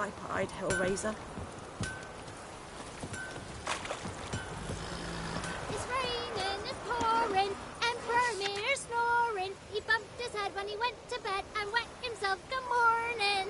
pipe-eyed hellraiser. It's raining, it's pouring, and Vermeer's snoring. He bumped his head when he went to bed and wet himself good morning.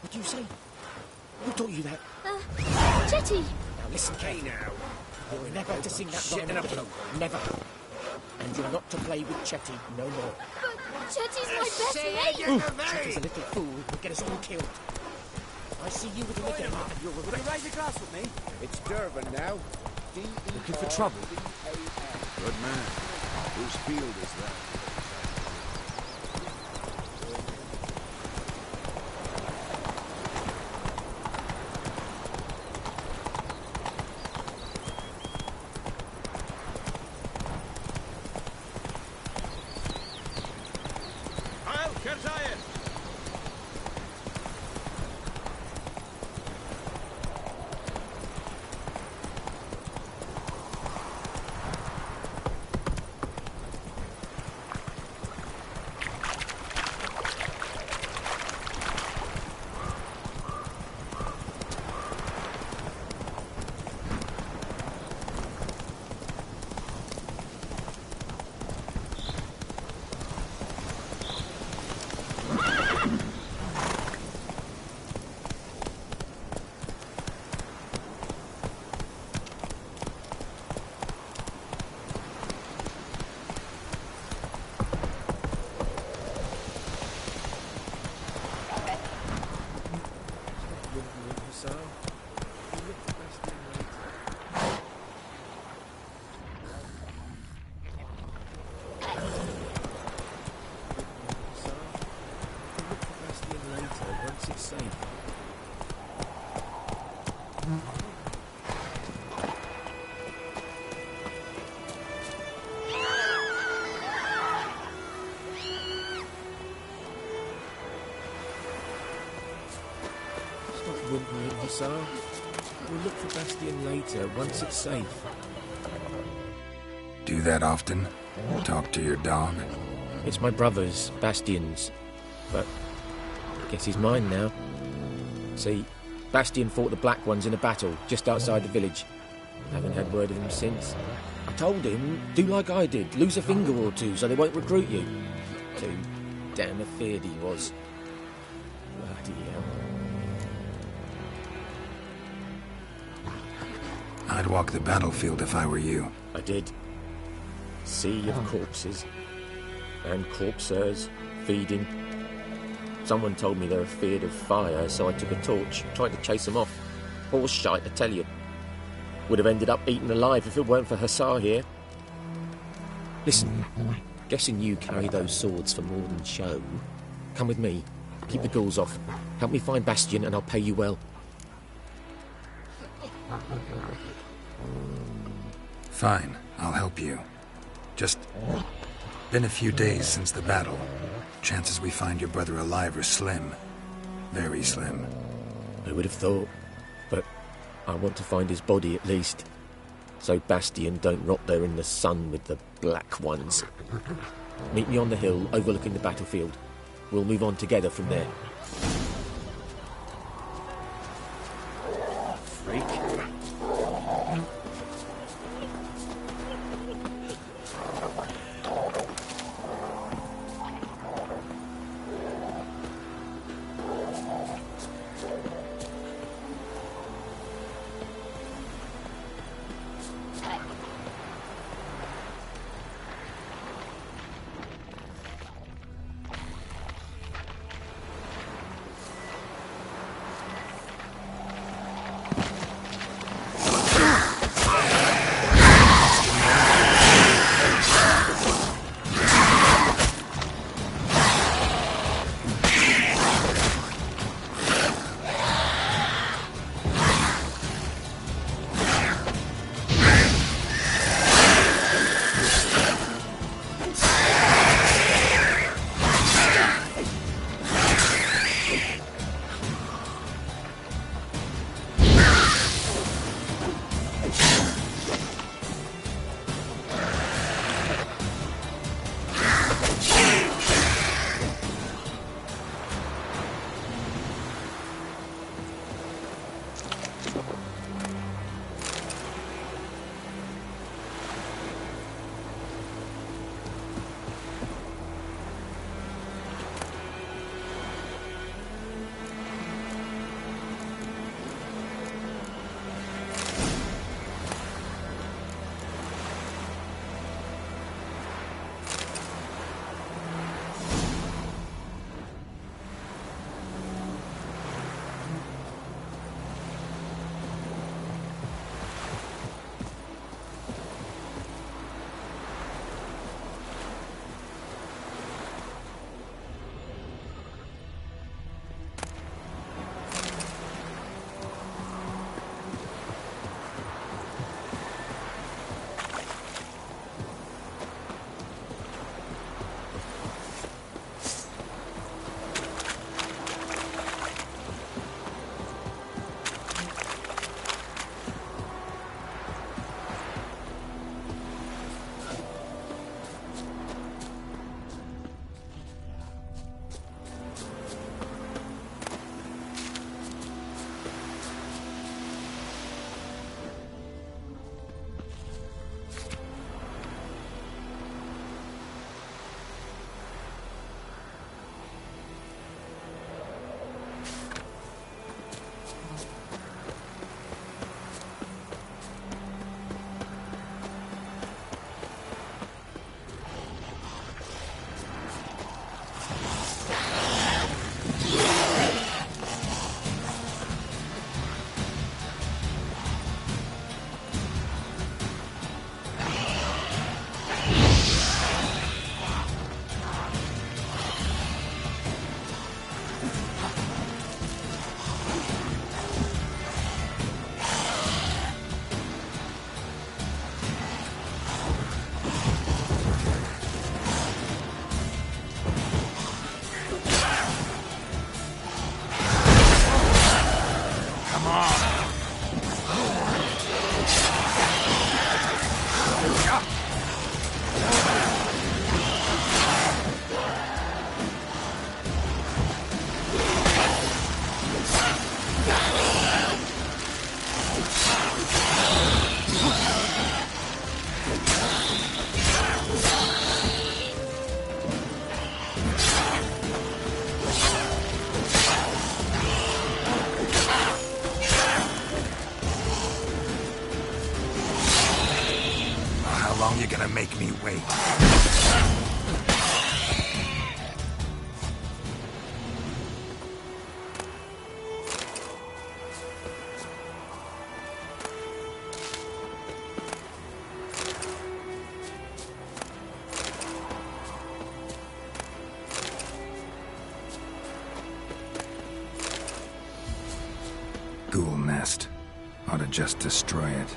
What do you say? Who taught you that? Chetty! Now listen, Kay, now. You're never to sing that rhyme again. Never. And you're not to play with Chetty no more. But Chetty's my best mate! Chetty's a little fool who'll get us all killed. I see you with him again, and you'll regret it. Raise a glass with me. It's Durban now. Looking for trouble. Good man. Whose field is that? Hussar. We'll look for Bastien later, once it's safe. Do that often? Talk to your dog? It's my brother's, Bastien's. But I guess he's mine now. See, Bastien fought the Black Ones in a battle just outside the village. Haven't had word of him since. I told him, do like I did, lose a finger or two so they won't recruit you. Too damn afeard he was. Bloody hell. I'd walk the battlefield if I were you. I did. Sea of corpses. And corpsers feeding. Someone told me they're afeard of fire, so I took a torch, tried to chase them off. Horse shite, I tell you. Would have ended up eaten alive if it weren't for Hussar here. Listen, guessing you carry those swords for more than show. Come with me. Keep the ghouls off. Help me find Bastien and I'll pay you well. Fine, I'll help you. Just been a few days since the battle. Chances we find your brother alive are slim. Very slim. I would have thought, but I want to find his body at least. So Bastien don't rot there in the sun with the Black Ones. Meet me on the hill overlooking the battlefield. We'll move on together from there. Freak. long you gonna make me wait? Ghoul nest. Ought to just destroy it.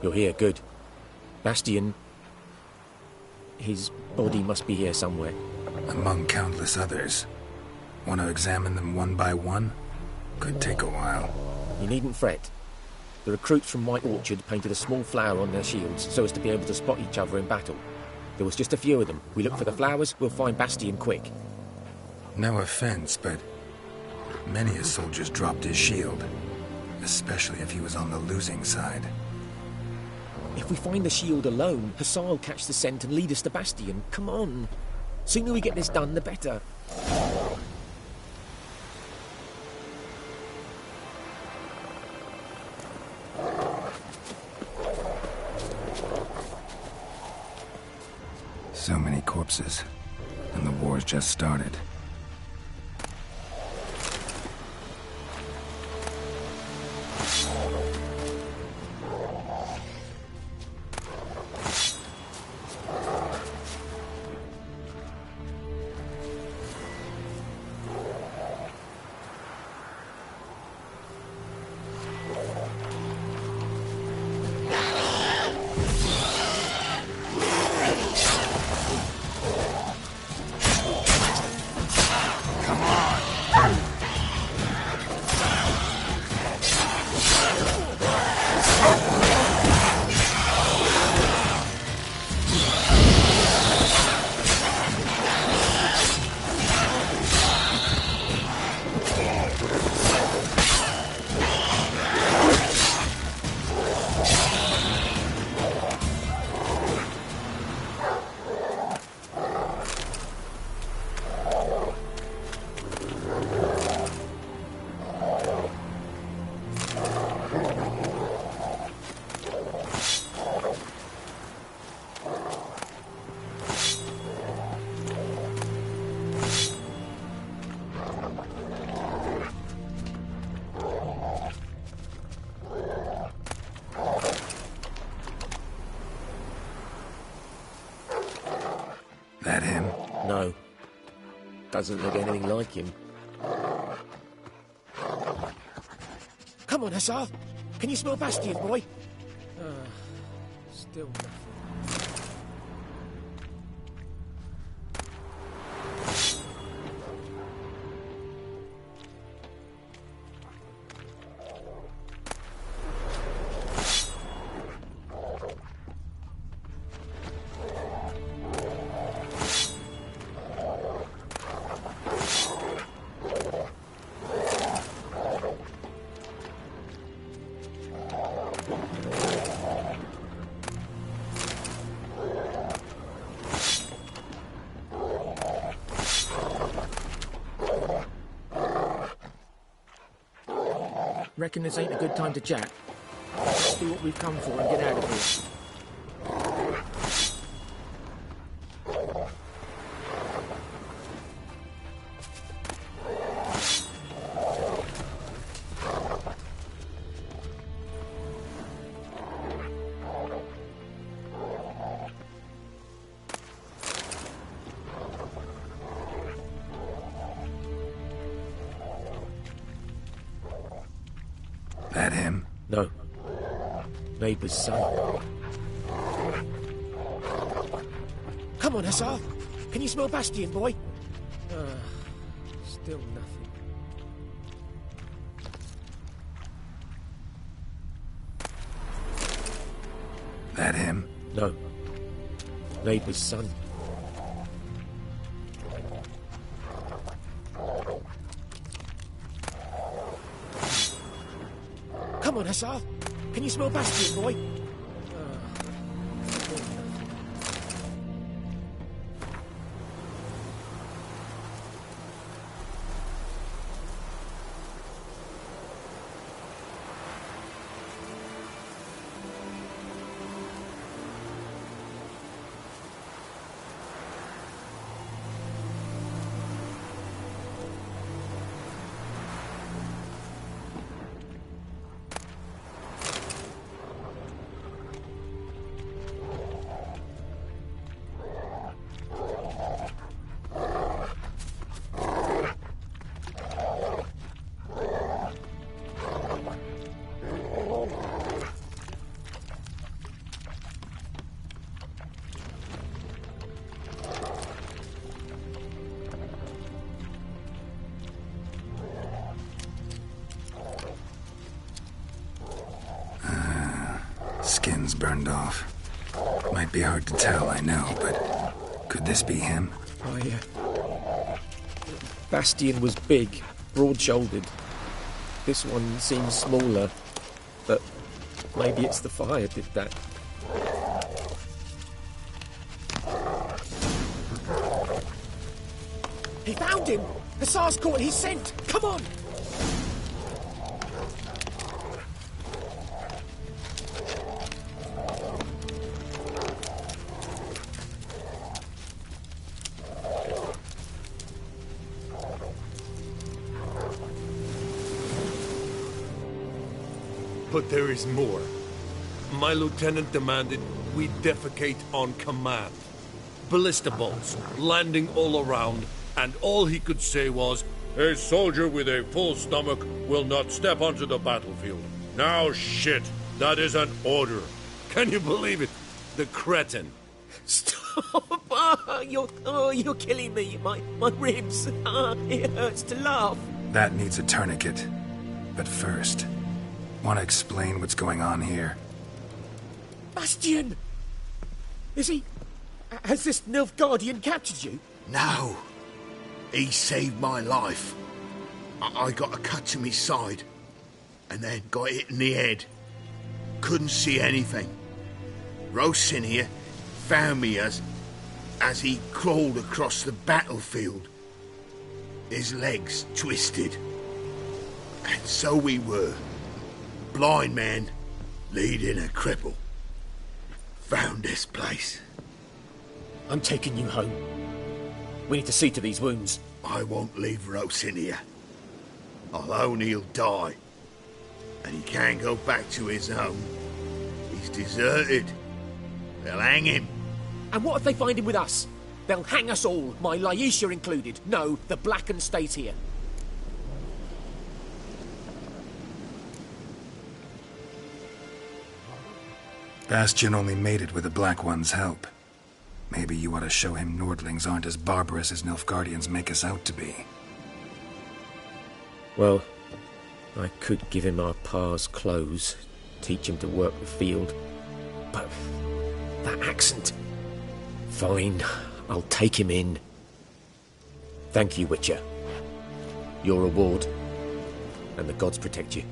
You're here, good. Bastion... his body must be here somewhere. Among countless others. Want to examine them one by one? Could take a while. You needn't fret. The recruits from White Orchard painted a small flower on their shields so as to be able to spot each other in battle. There was just a few of them. We look for the flowers, we'll find Bastion quick. No offense, but many a soldier's dropped his shield. Especially if he was on the losing side. If we find the shield alone, Hussar will catch the scent and lead us to Bastion. Come on. Sooner we get this done, the better. So many corpses. And the war's just started. That him? No. Doesn't look anything like him. Come on, Hussar. Can you smell Bastion, boy? Still nothing. Reckon this ain't a good time to chat. Let's do what we've come for and get out of here. That him? No. Neighbour's son. Come on, Hussar. Can you smell Bastion, boy? Still nothing. That him? No. Neighbour's son. Come on, Hussar. Can you smell Bastion, boy? Skin's burned off. Might be hard to tell, I know, but could this be him? Bastion was big, broad-shouldered. This one seems smaller, but maybe it's the fire did that. He found him! Hussar's caught his scent! Come on! But there is more. My lieutenant demanded we defecate on command. Ballista bolts landing all around, and all he could say was, "A soldier with a full stomach will not step onto the battlefield." Now shit, that is an order. Can you believe it? The cretin. Stop! You're killing me. My ribs. It hurts to laugh. That needs a tourniquet. But first, want to explain what's going on here? Bastion! Is he... Has this Nilfgaardian captured you? No. He saved my life. I got a cut to my side, and then got hit in the head. Couldn't see anything. Rosin here found me as he crawled across the battlefield. His legs twisted. And so we were. Blind man leading a cripple. Found this place. I'm taking you home. We need to see to these wounds. I won't leave Rosin here. Alone he'll die. And he can't go back to his home. He's deserted. They'll hang him. And what if they find him with us? They'll hang us all, my Laisha included. No, the Blacken stays here. Bastion only made it with the Black One's help. Maybe you ought to show him Nordlings aren't as barbarous as Nilfgaardians make us out to be. Well, I could give him our pa's clothes, teach him to work the field. But that accent... Fine, I'll take him in. Thank you, Witcher. Your reward, and the gods protect you.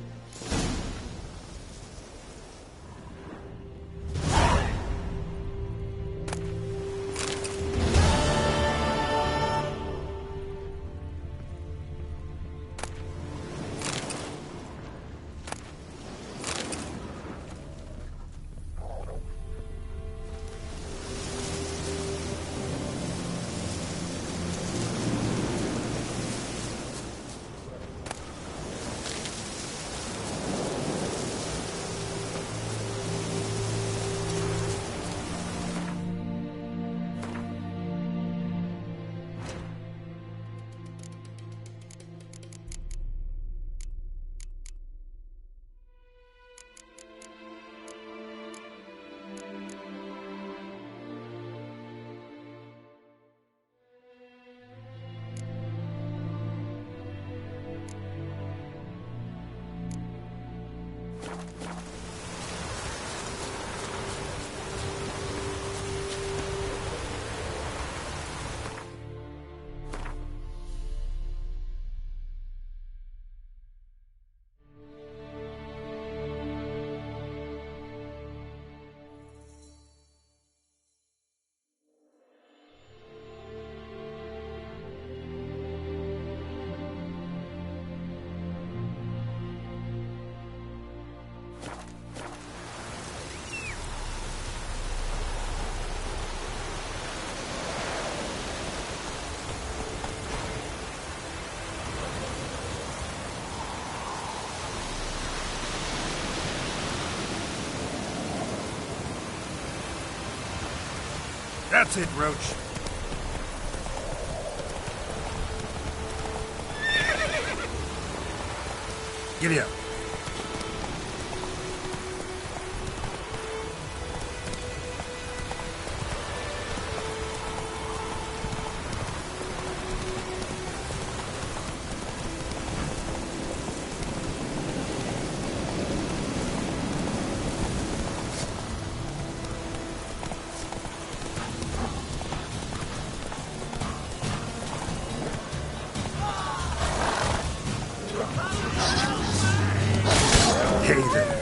That's it, Roach. Giddy up. Hey there.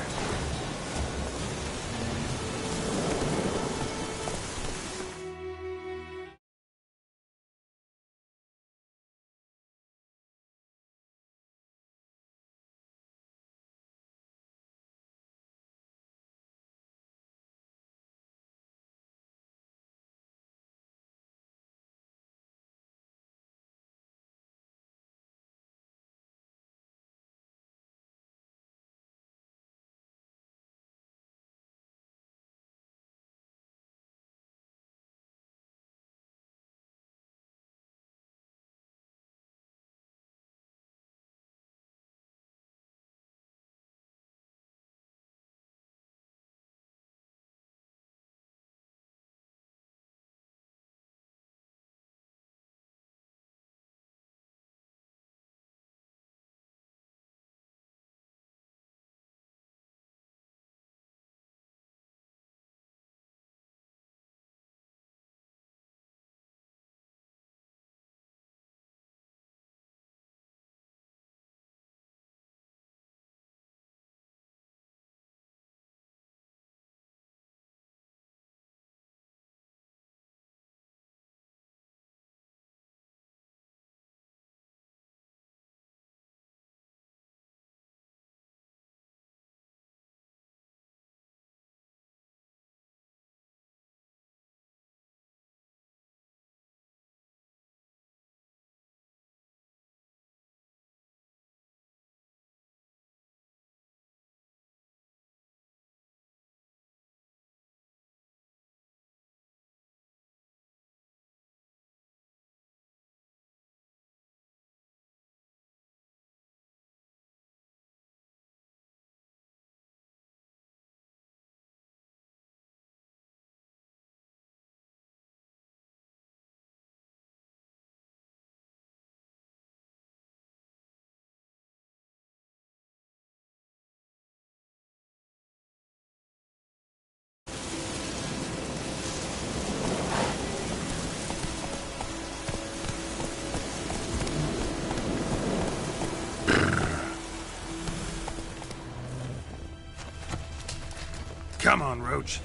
Come on, Roach.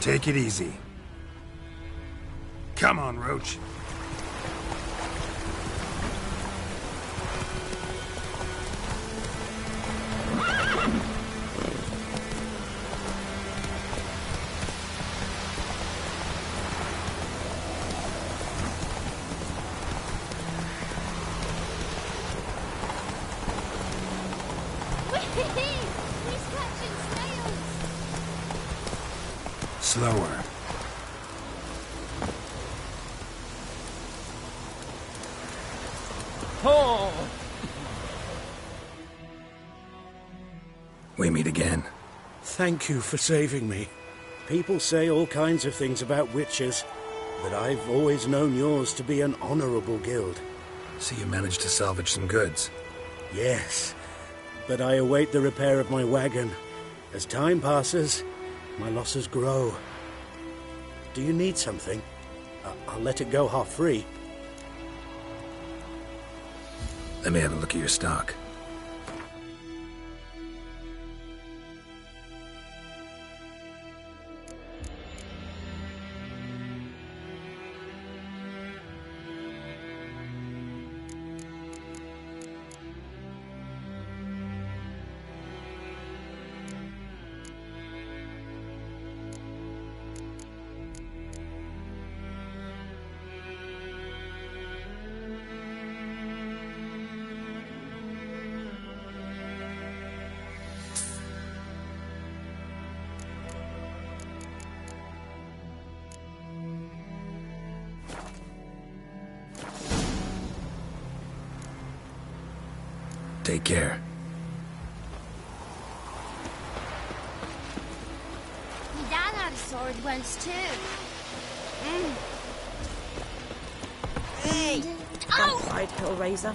Take it easy. Come on, Roach. He's catching snails. Slower. Oh! We meet again. Thank you for saving me. People say all kinds of things about witches, but I've always known yours to be an honorable guild. So you managed to salvage some goods. Yes, but I await the repair of my wagon. As time passes, my losses grow. Do you need something? I'll let it go half-free. Let me have a look at your stock. Take care. My dad had a sword once too. Hey! Ow! Outside, Hellraiser.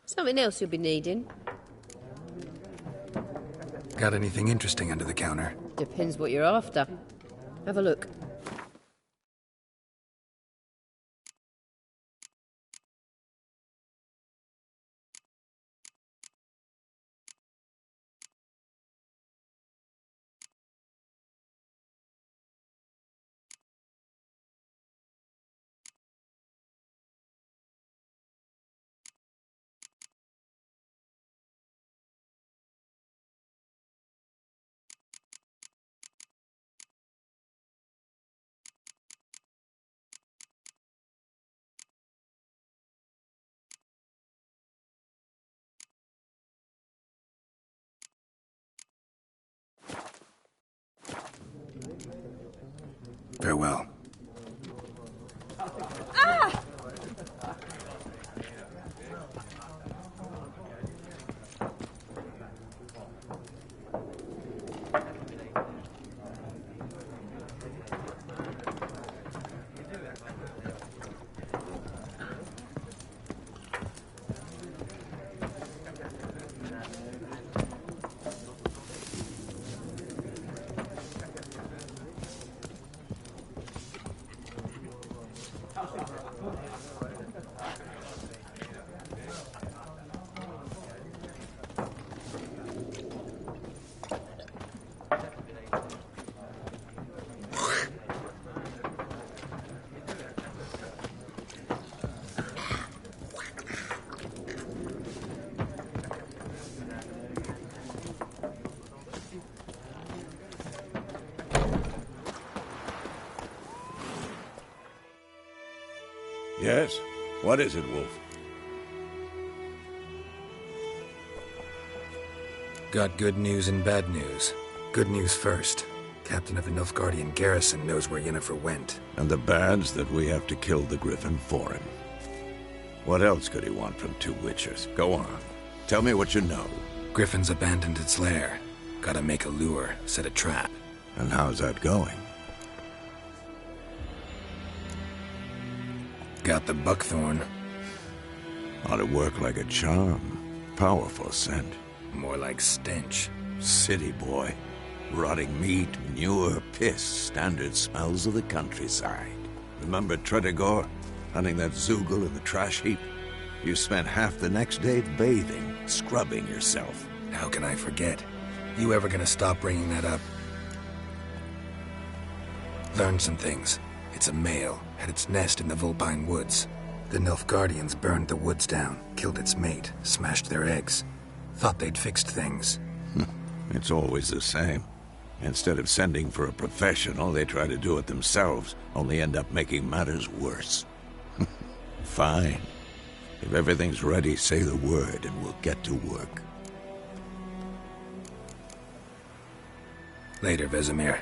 Something else you'll be needing? Got anything interesting under the counter? Depends what you're after. Have a look. Farewell. Yes? What is it, Wolf? Got good news and bad news. Good news first. Captain of the Nilfgaardian garrison knows where Yennefer went. And the bad's that we have to kill the Griffin for him. What else could he want from two witchers? Go on. Tell me what you know. Griffin's abandoned its lair. Gotta make a lure, set a trap. And how's that going? Got the buckthorn. Ought to work like a charm. Powerful scent. More like stench. City boy. Rotting meat, manure, piss, standard smells of the countryside. Remember Tretogor? Hunting that Zoogle in the trash heap? You spent half the next day bathing, scrubbing yourself. How can I forget? You ever gonna stop bringing that up? Learned some things. It's a male, had its nest in the Vulpine Woods. The Nilfgaardians burned the woods down, killed its mate, smashed their eggs. Thought they'd fixed things. It's always the same. Instead of sending for a professional, they try to do it themselves, only end up making matters worse. Fine. If everything's ready, say the word and we'll get to work. Later, Vesemir.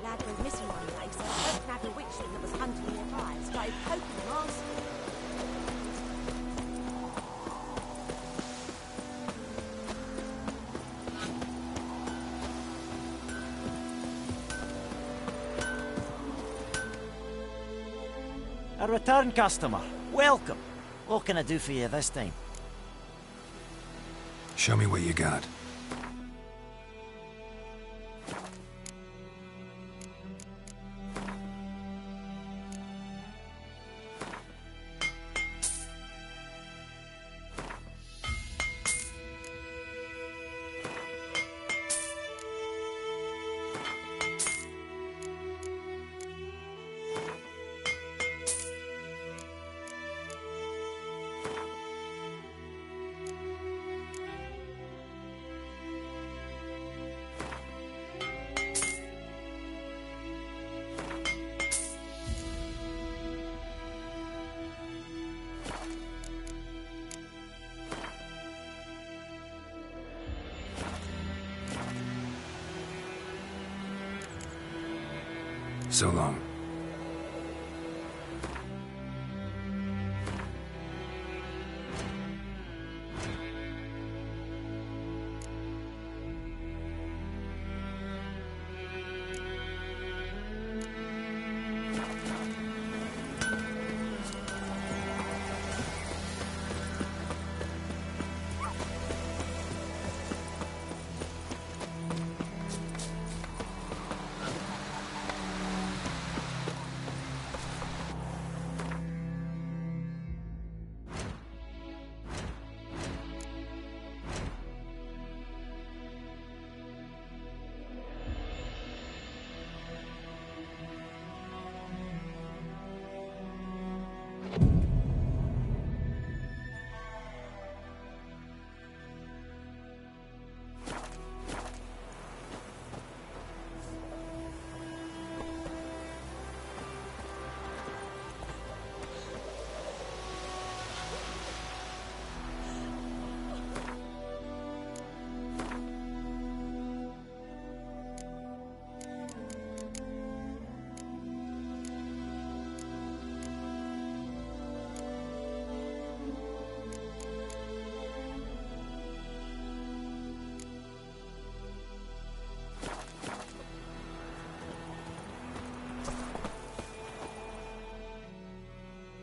Lad went missing one day, so I first nabbed a witchling that was hunting nearby and started poking him arse. A return customer. Welcome. What can I do for you this time? Show me what you got. So long.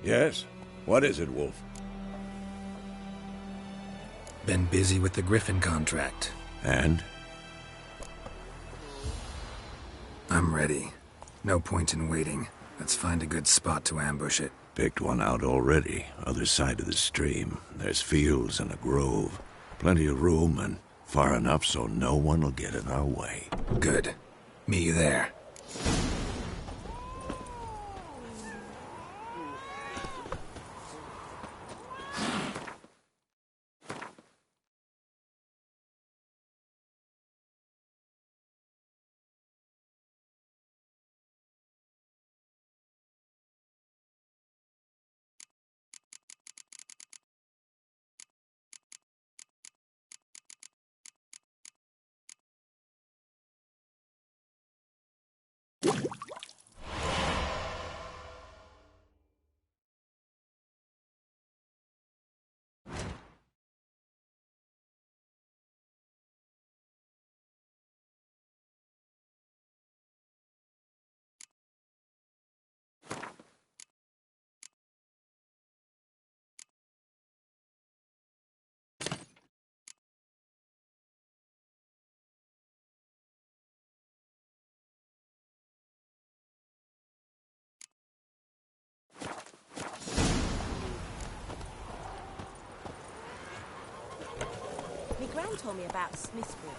Yes? What is it, Wolf? Been busy with the Griffin contract. And? I'm ready. No point in waiting. Let's find a good spot to ambush it. Picked one out already. Other side of the stream. There's fields and a grove. Plenty of room and far enough so no one will get in our way. Good. Meet you there. told me about Smithsburg.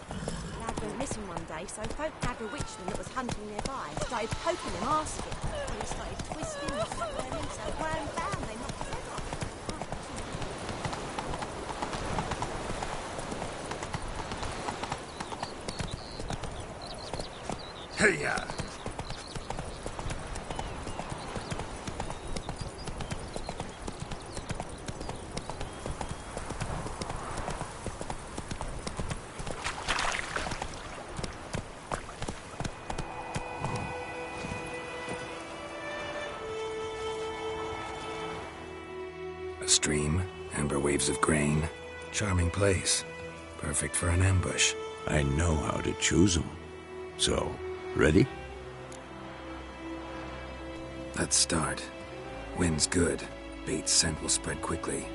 Lad went missing one day, so folk gathered a witchman that was hunting nearby. Started poking him, asking. He started twisting and turning, so ground down, they knocked his head off. Hey-ya! A stream, amber waves of grain. Charming place. Perfect for an ambush. I know how to choose them. So, ready? Let's start. Wind's good. Bait's scent will spread quickly.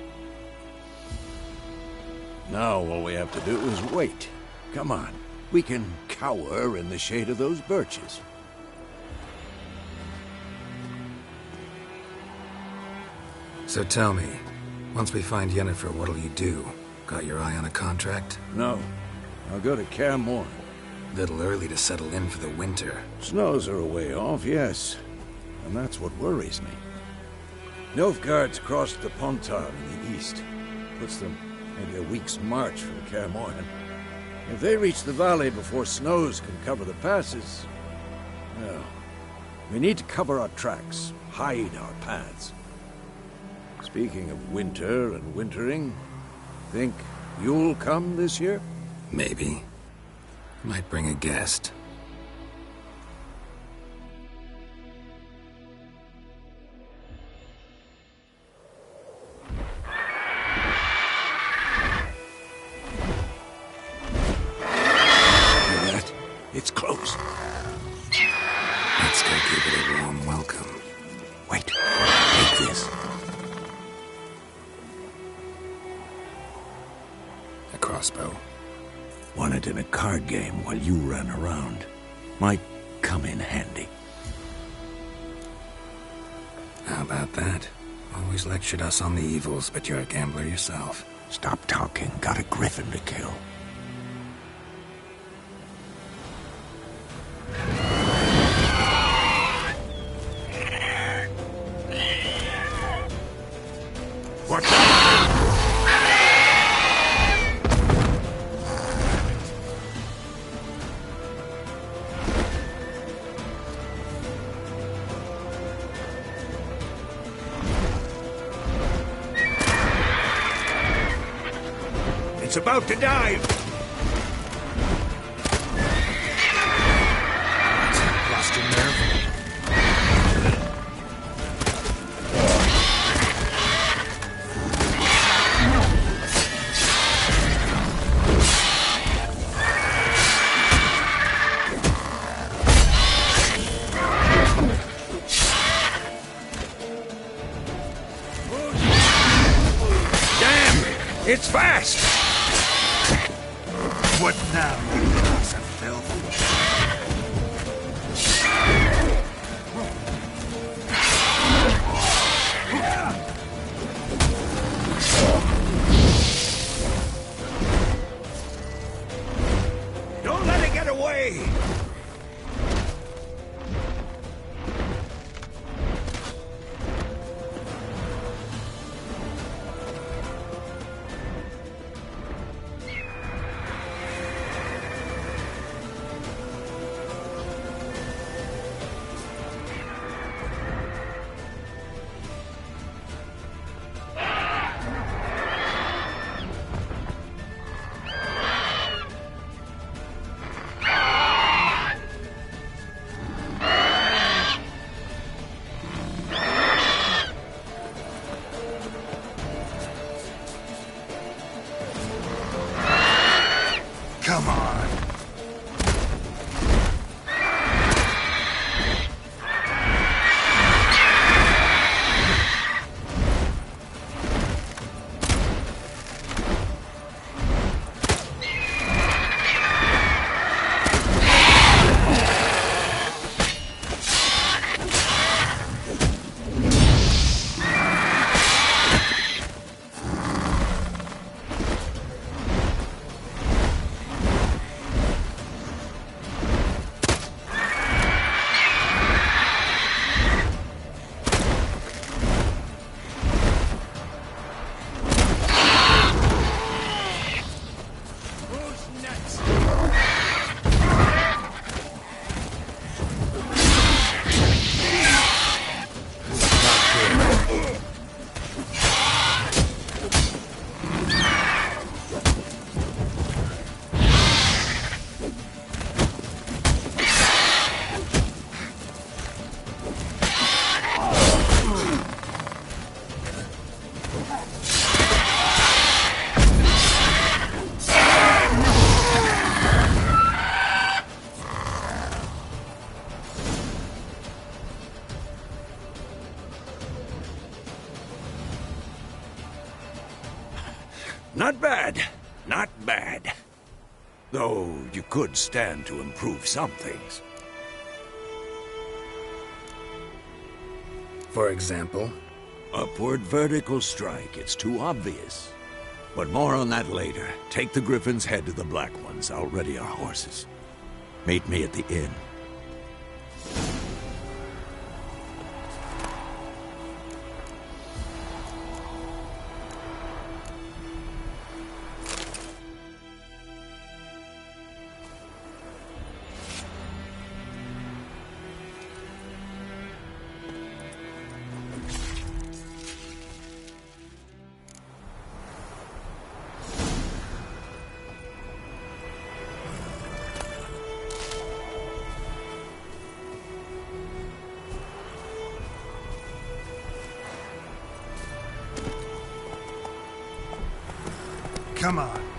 Now all we have to do is wait. Come on. We can cower in the shade of those birches. So tell me, once we find Yennefer, what'll you do? Got your eye on a contract? No. I'll go to Kaer Morhen. Little early to settle in for the winter. Snows are a way off, yes. And that's what worries me. Nilfgaard's crossed the Pontar in the east. Puts them maybe a week's march from Kaer Morhen. If they reach the valley before snows can cover the passes... well, we need to cover our tracks, hide our paths. Speaking of winter and wintering, think you'll come this year? Maybe. Might bring a guest. Hear that? It's close. Let's go give it a warm welcome. Wait. Take this. A crossbow. Won it in a card game while you ran around. Might come in handy. How about that? Always lectured us on the evils, but you're a gambler yourself. Stop talking. Got a griffin to kill. Watch out! It's about to dive! Lost your nerve? Damn! It's fast! What now, you piece of filth? Don't let it get away! Not bad. Not bad. Though you could stand to improve some things. For example? Upward vertical strike. It's too obvious. But more on that later. Take the Griffin's head to the Black Ones. I'll ready our horses. Meet me at the inn. Come on.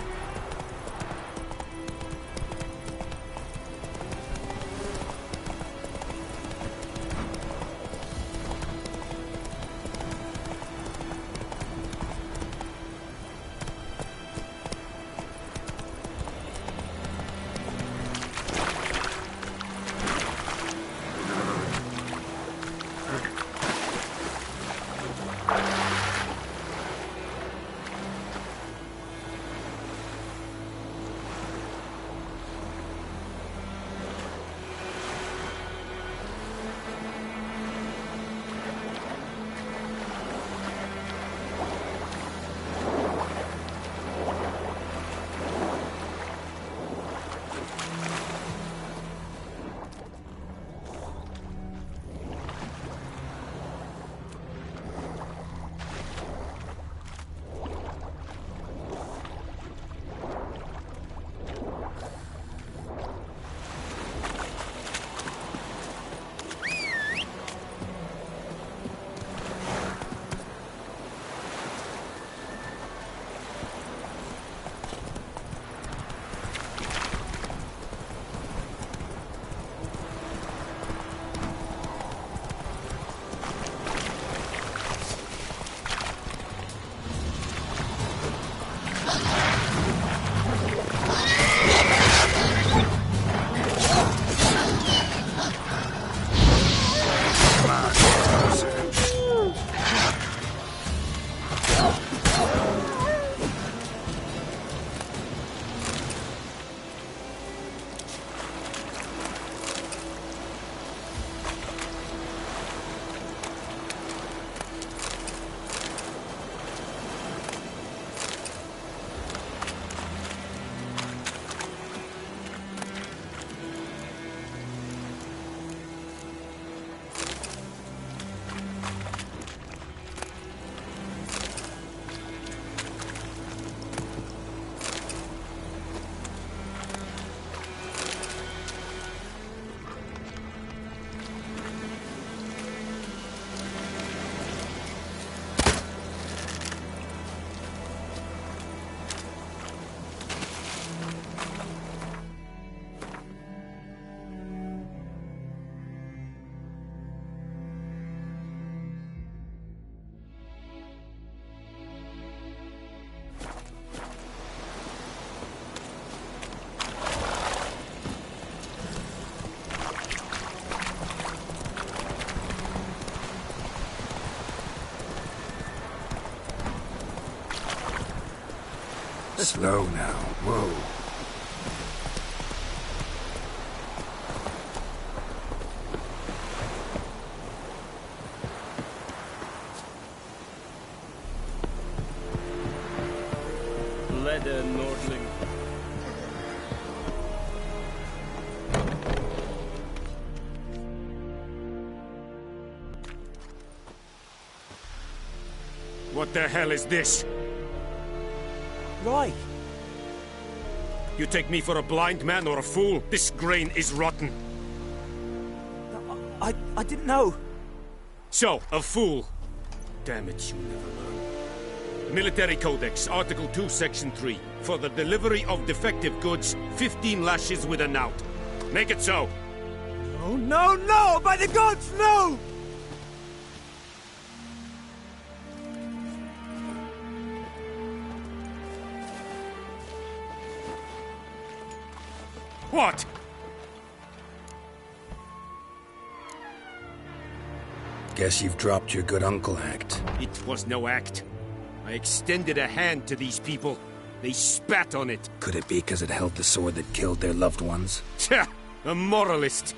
Slow now. Whoa. Leather Nordling. What the hell is this? Right. You take me for a blind man or a fool? This grain is rotten. I didn't know. So, a fool. Damn it, you never learn. Military Codex, Article 2, Section 3. For the delivery of defective goods, 15 lashes with a knout. Make it so. No, no, no! By the gods, no! What? Guess you've dropped your good uncle act. It was no act. I extended a hand to these people. They spat on it. Could it be because it held the sword that killed their loved ones? Tja! A moralist!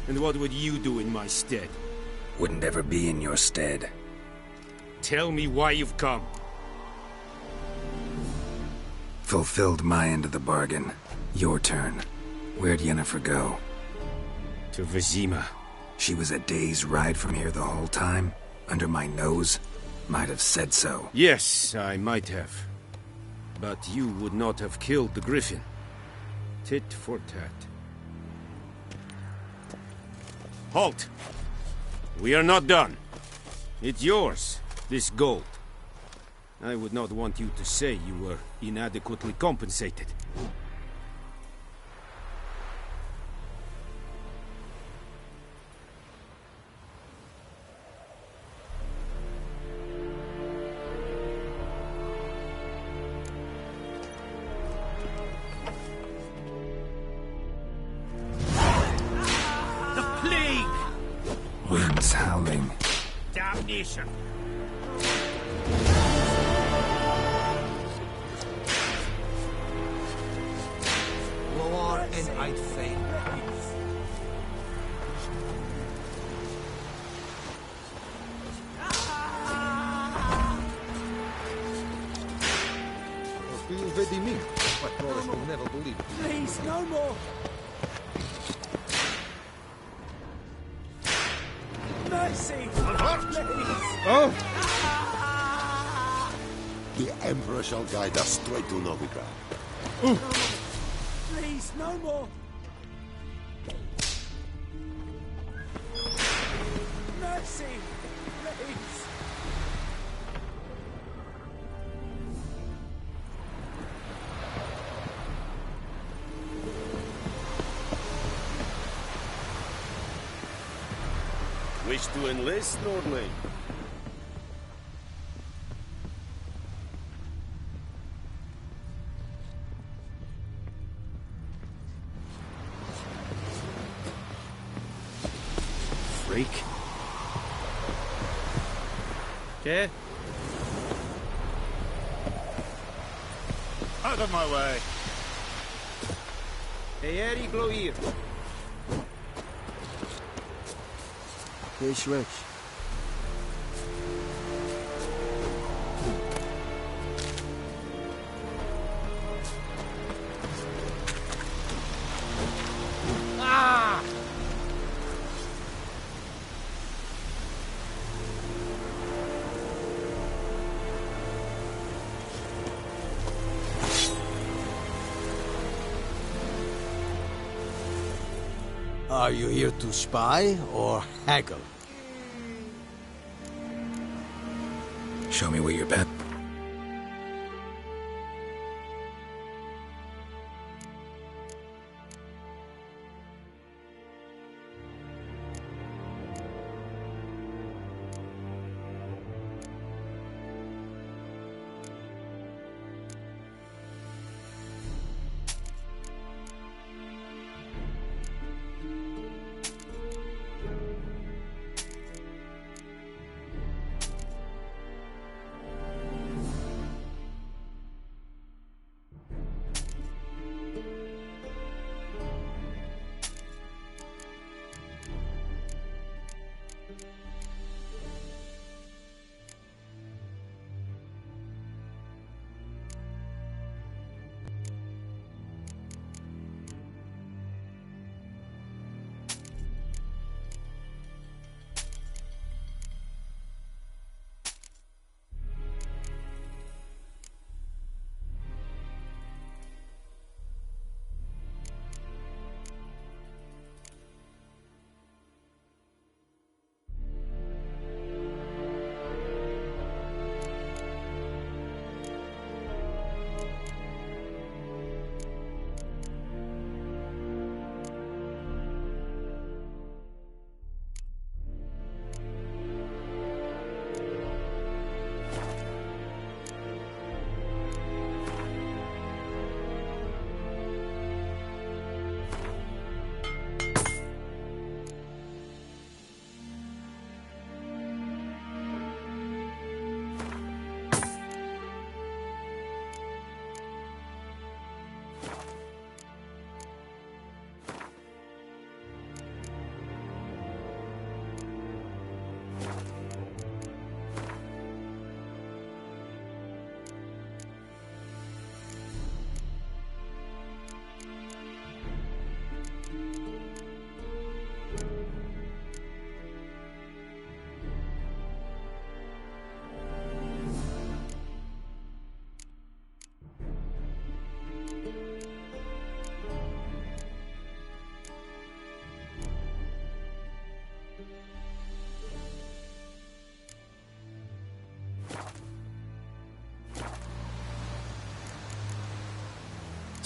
And what would you do in my stead? Wouldn't ever be in your stead. Tell me why you've come. Fulfilled my end of the bargain. Your turn. Where'd Yennefer go? To Vizima. She was a day's ride from here the whole time? Under my nose? Might have said so. Yes, I might have. But you would not have killed the Griffin. Tit for tat. Halt! We are not done. It's yours, this gold. I would not want you to say you were inadequately compensated. Winds howling. Damnation! War and I'd fain. Please, no more! Mercy! Oh! The Emperor shall guide us straight to Novigrad. Please, no more! Mercy! Please! Wish to enlist, Nordling? Freak. Okay. Out of my way. Eeri Gloir. Kees Rex. Ah! Are you here to spy or haggle? Show me where you're at.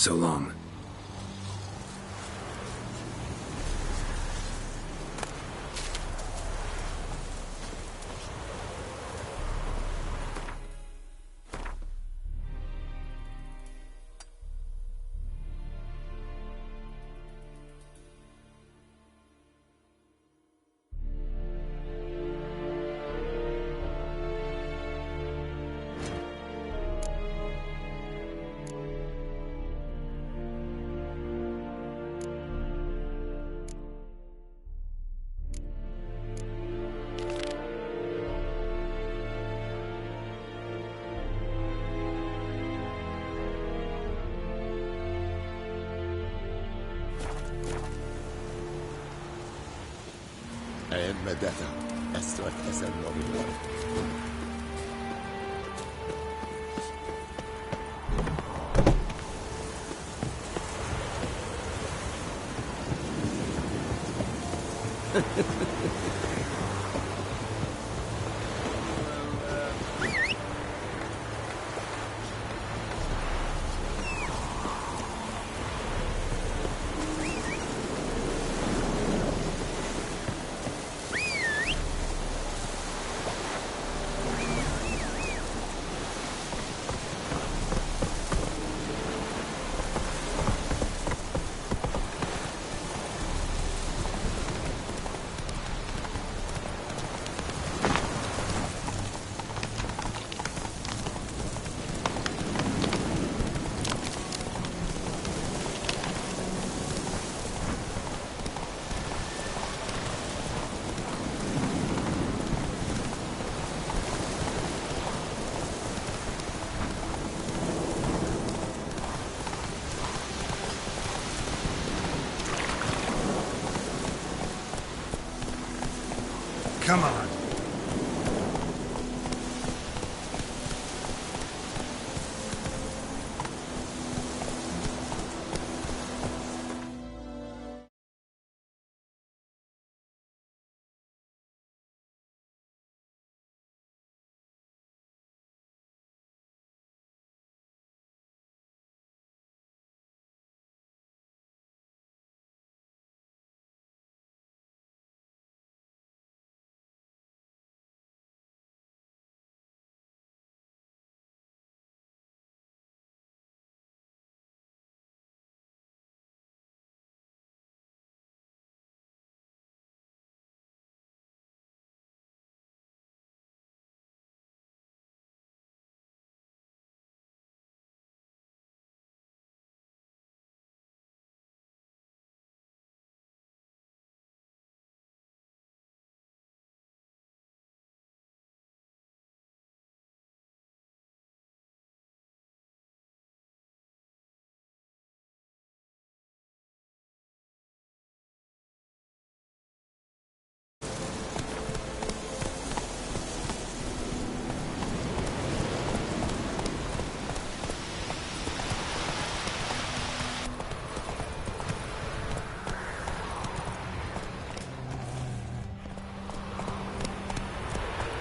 So long. Én medeta, ezt vagy ezen nominál. Come on.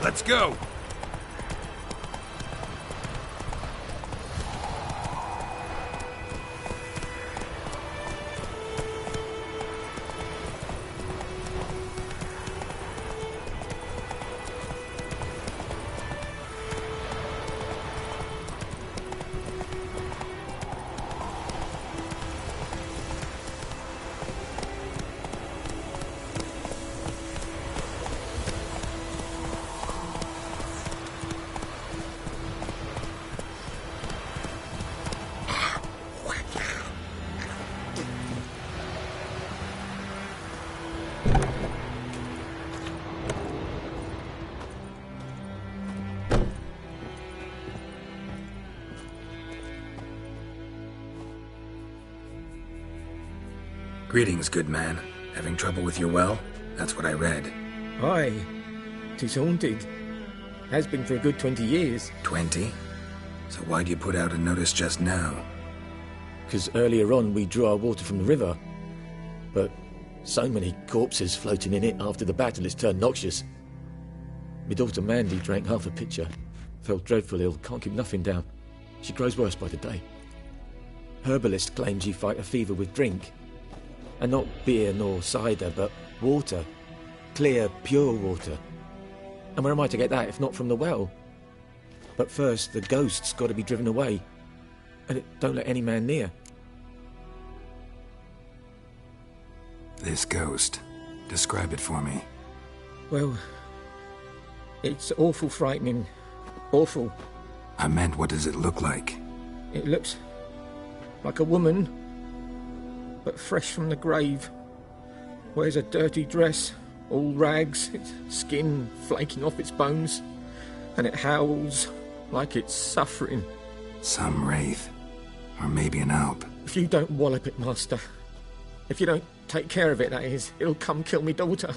Let's go! Greetings, good man. Having trouble with your well? That's what I read. Aye. 'Tis haunted. Has been for a good 20 years. 20? So why'd you put out a notice just now? Because earlier on we drew our water from the river. But so many corpses floating in it after the battle it's turned noxious. My daughter Mandy drank half a pitcher. Felt dreadful ill, can't keep nothing down. She grows worse by the day. herbalist claims you fight a fever with drink. And not beer nor cider, but water. Clear, pure water. And where am I to get that if not from the well? But first, the ghost's got to be driven away. And it don't let any man near. This ghost. Describe it for me. Well, it's awful frightening. Awful. I meant, what does it look like? It looks like a woman, but fresh from the grave. Wears a dirty dress, all rags, its skin flaking off its bones, and it howls like it's suffering. Some wraith. Or maybe an alp. If you don't wallop it, Master, if you don't take care of it, that is, it'll come kill me daughter.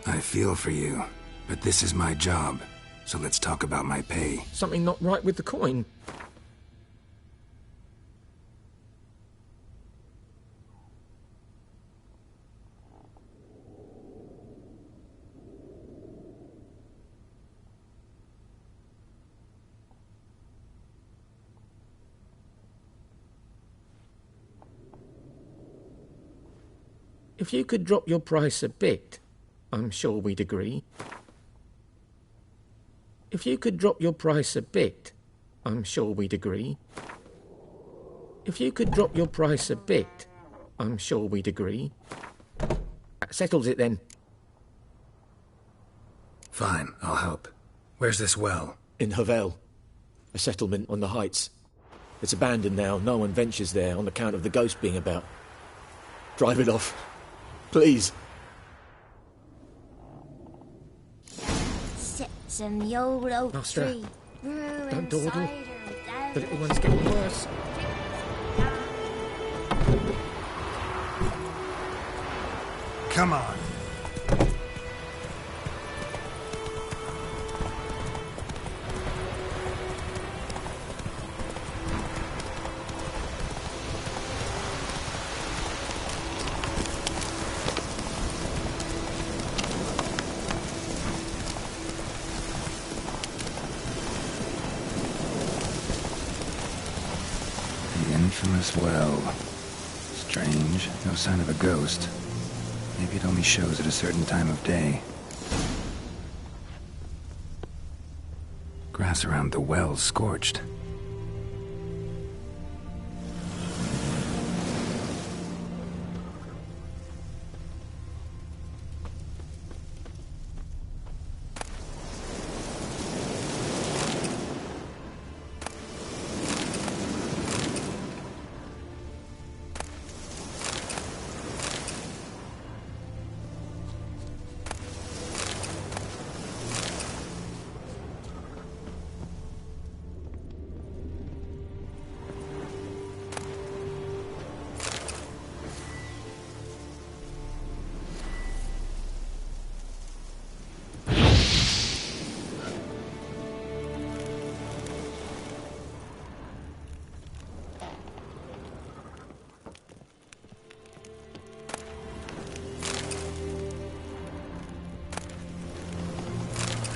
I feel for you, but this is my job, so let's talk about my pay. Something not right with the coin. If you could drop your price a bit, I'm sure we'd agree. If you could drop your price a bit, I'm sure we'd agree. If you could drop your price a bit, I'm sure we'd agree. That settles it then. Fine, I'll help. Where's this well? In Havel, a settlement on the heights. It's abandoned now. No one ventures there on account of the ghost being about. Drive it off. Please. Sits in the old oak Master, tree. don't dawdle. The little one's getting worse. Come on. Infamous well. Strange, no sign of a ghost. Maybe it only shows at a certain time of day. Grass around the well's scorched.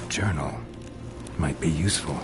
Journal might be useful.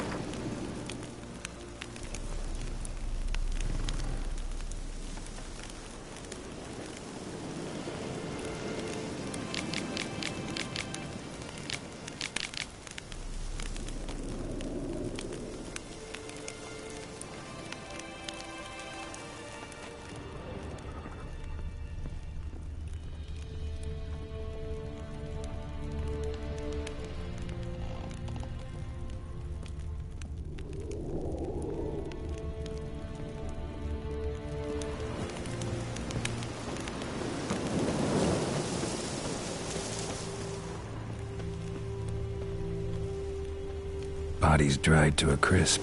Bodies dried to a crisp.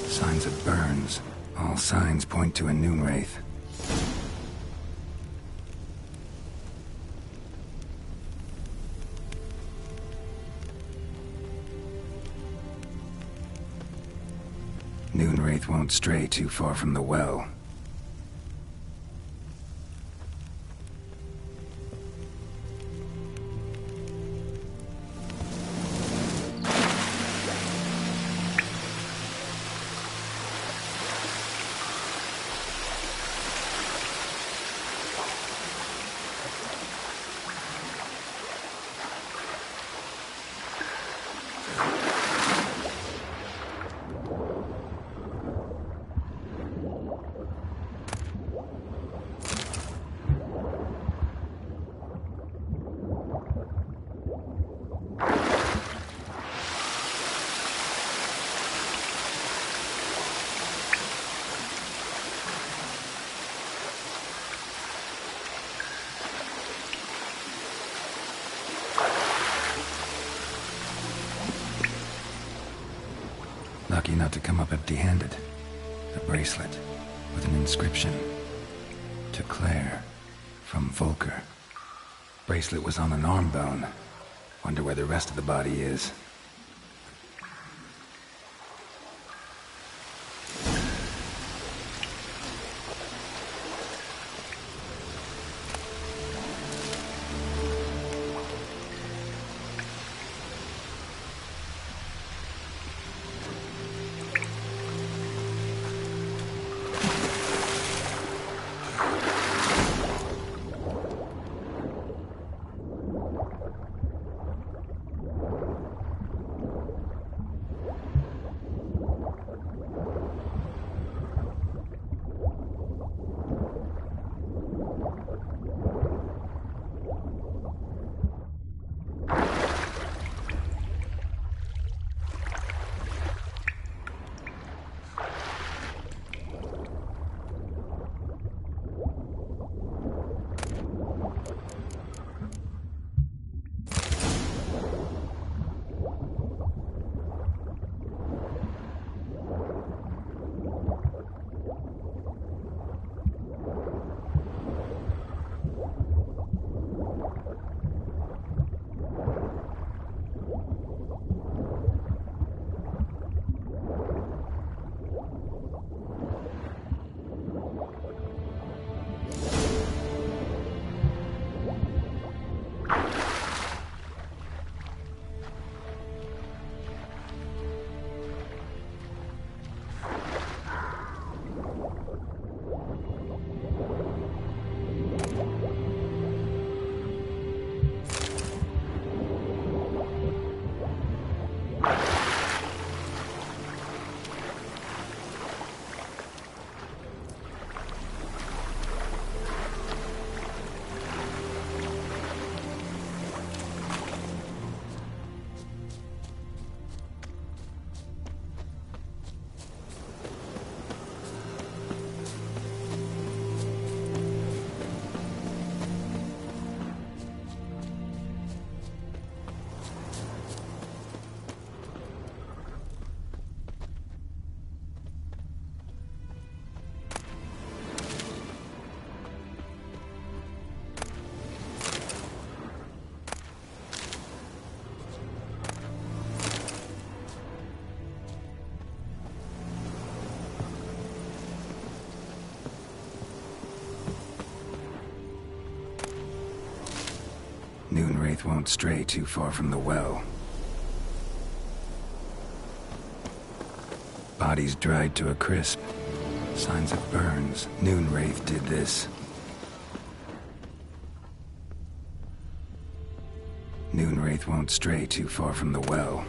Signs of burns. All signs point to a noon wraith. Noon wraith won't stray too far from the well. lucky not to come up empty-handed. A bracelet with an inscription. To Claire, from Volker. Bracelet was on an arm bone. Wonder where the rest of the body is. Noonwraith won't stray too far from the well. Bodies dried to a crisp. Signs of burns. Noonwraith did this. Noonwraith won't stray too far from the well.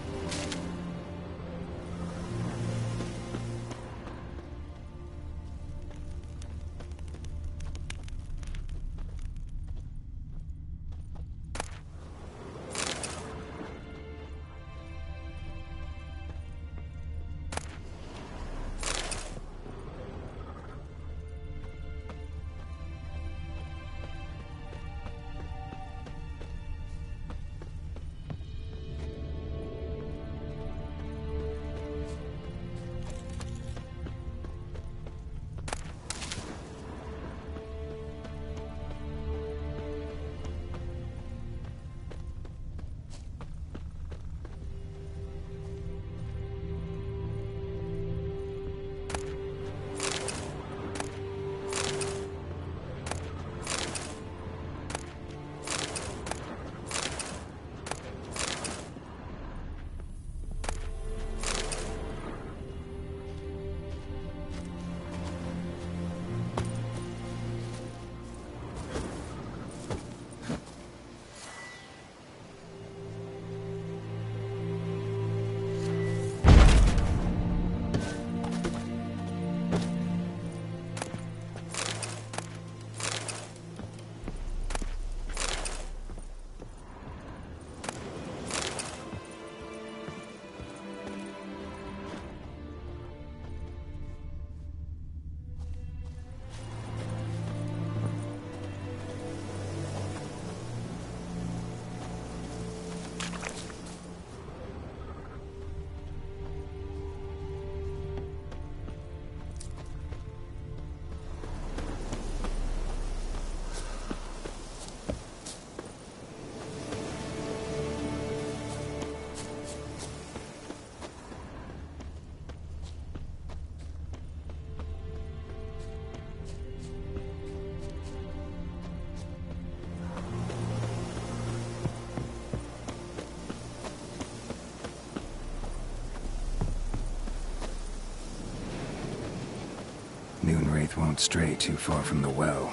won't stray too far from the well.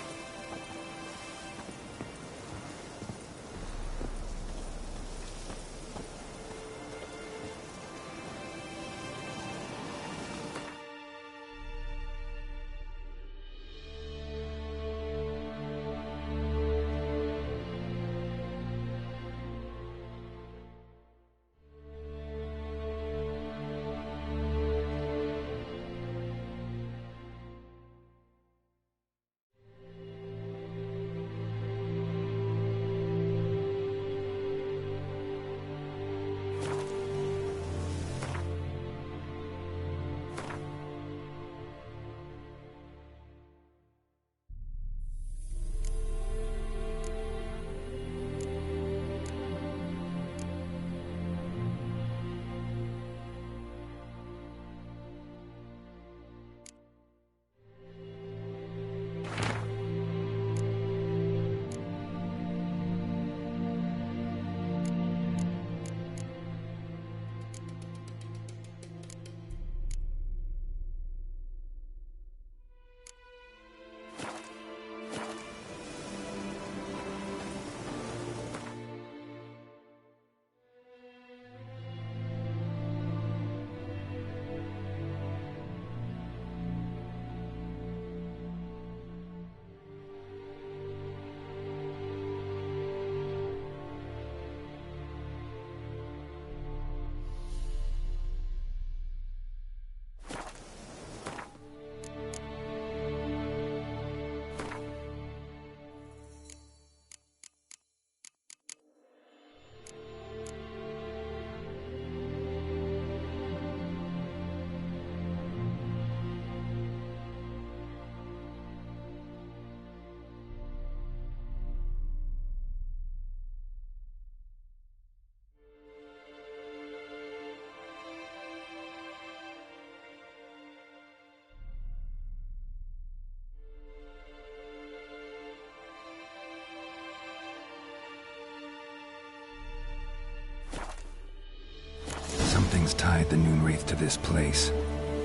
Something's tied the Noonwraith to this place.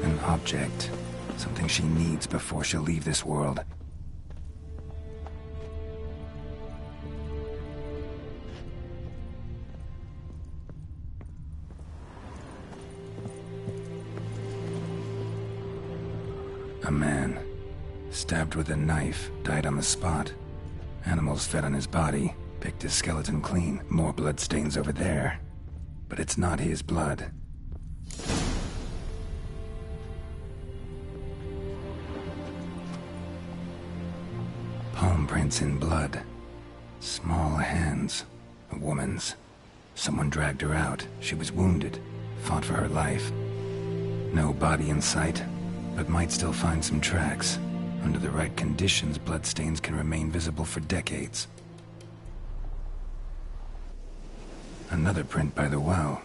An object. Something she needs before she'll leave this world. A man. Stabbed with a knife, died on the spot. Animals fed on his body, picked his skeleton clean. More bloodstains over there. But it's not his blood. Palm prints in blood. Small hands. A woman's. Someone dragged her out. She was wounded. Fought for her life. No body in sight, but might still find some tracks. Under the right conditions, bloodstains can remain visible for decades. Another print by the well.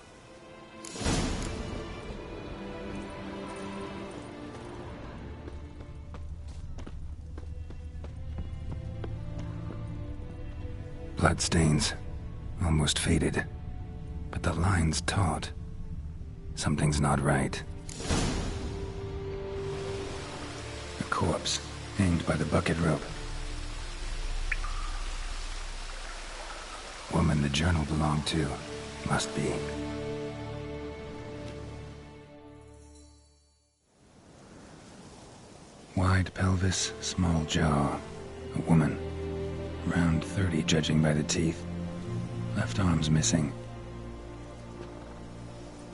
Bloodstains. Almost faded. But the line's taut. Something's not right. A corpse, hanged by the bucket rope. Woman the journal belonged to. Must be. Wide pelvis, small jaw. A woman. Around 30, judging by the teeth. Left arm's missing.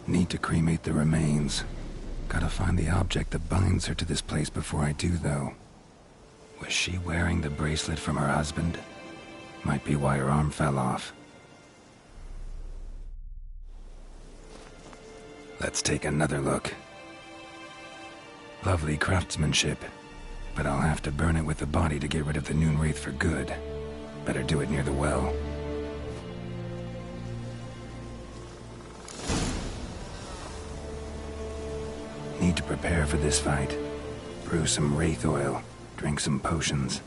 Need to cremate the remains. Gotta find the object that binds her to this place before I do, though. Was she wearing the bracelet from her husband? Might be why her arm fell off. Let's take another look. Lovely craftsmanship, but I'll have to burn it with the body to get rid of the Noonwraith for good. Better do it near the well. Need to prepare for this fight. Brew some wraith oil, drink some potions.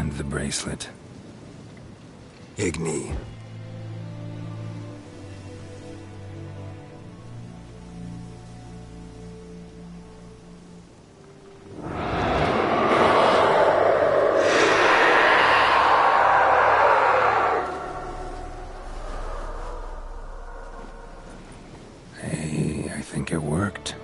And the bracelet. Igni. Hey, I think it worked.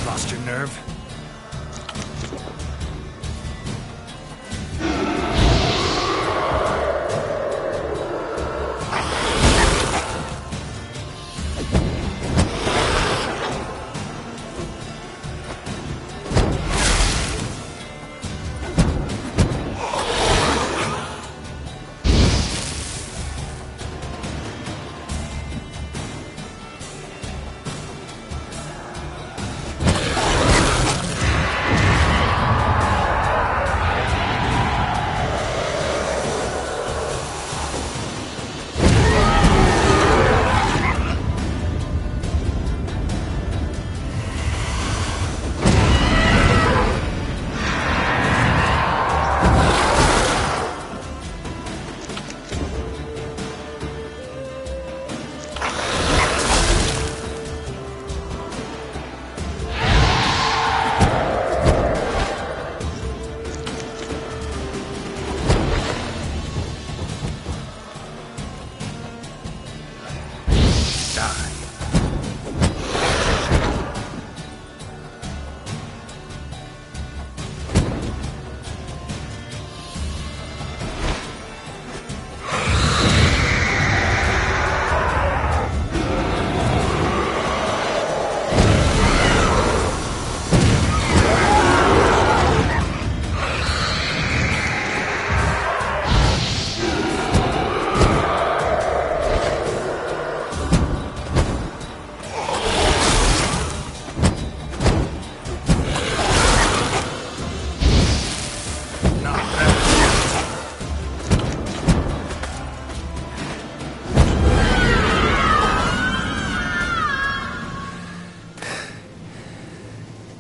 Lost your nerve?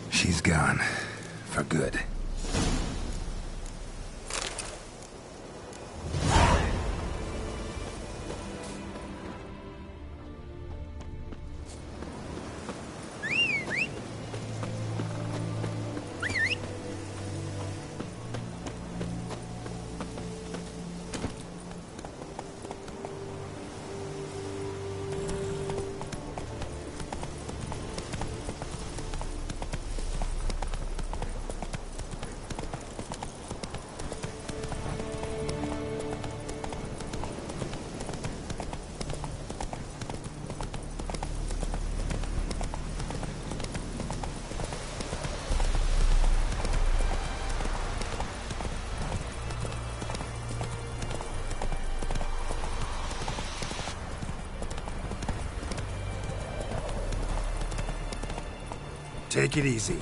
She's gone. For good. Take it easy.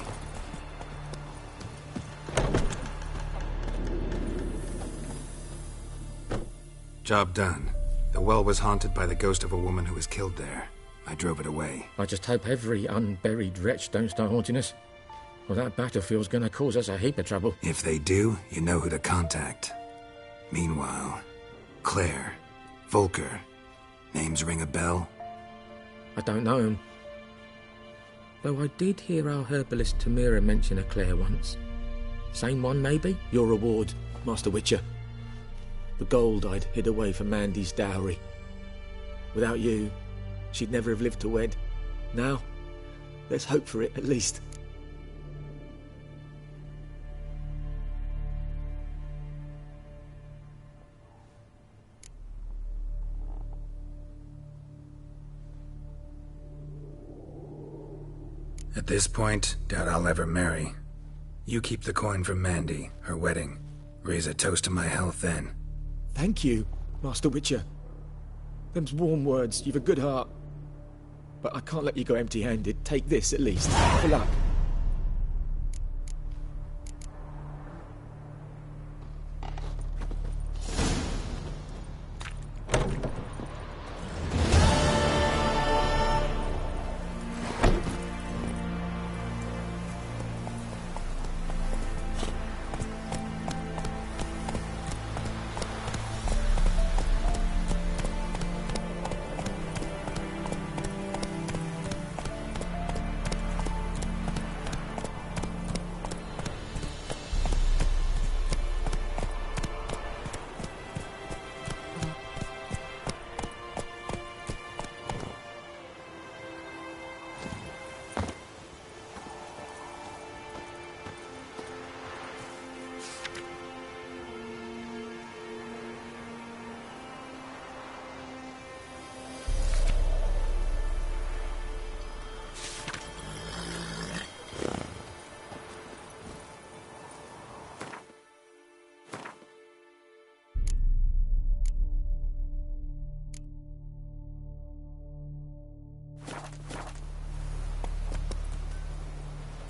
Job done. The well was haunted by the ghost of a woman who was killed there. I drove it away. I just hope every unburied wretch don't start haunting us. Well, that battlefield's gonna cause us a heap of trouble. If they do, you know who to contact. Meanwhile, Claire, Volker. Names ring a bell? I don't know him. Though I did hear our herbalist Tamira mention a Claire once. Same one, maybe? Your reward, Master Witcher. The gold I'd hid away for Mandy's dowry. Without you, she'd never have lived to wed. Now, let's hope for it, at least. At this point, doubt I'll ever marry. You keep the coin for Mandy, her wedding. Raise a toast to my health then. Thank you, Master Witcher. Them's warm words. You've a good heart. But I can't let you go empty-handed. Take this, at least. Good luck.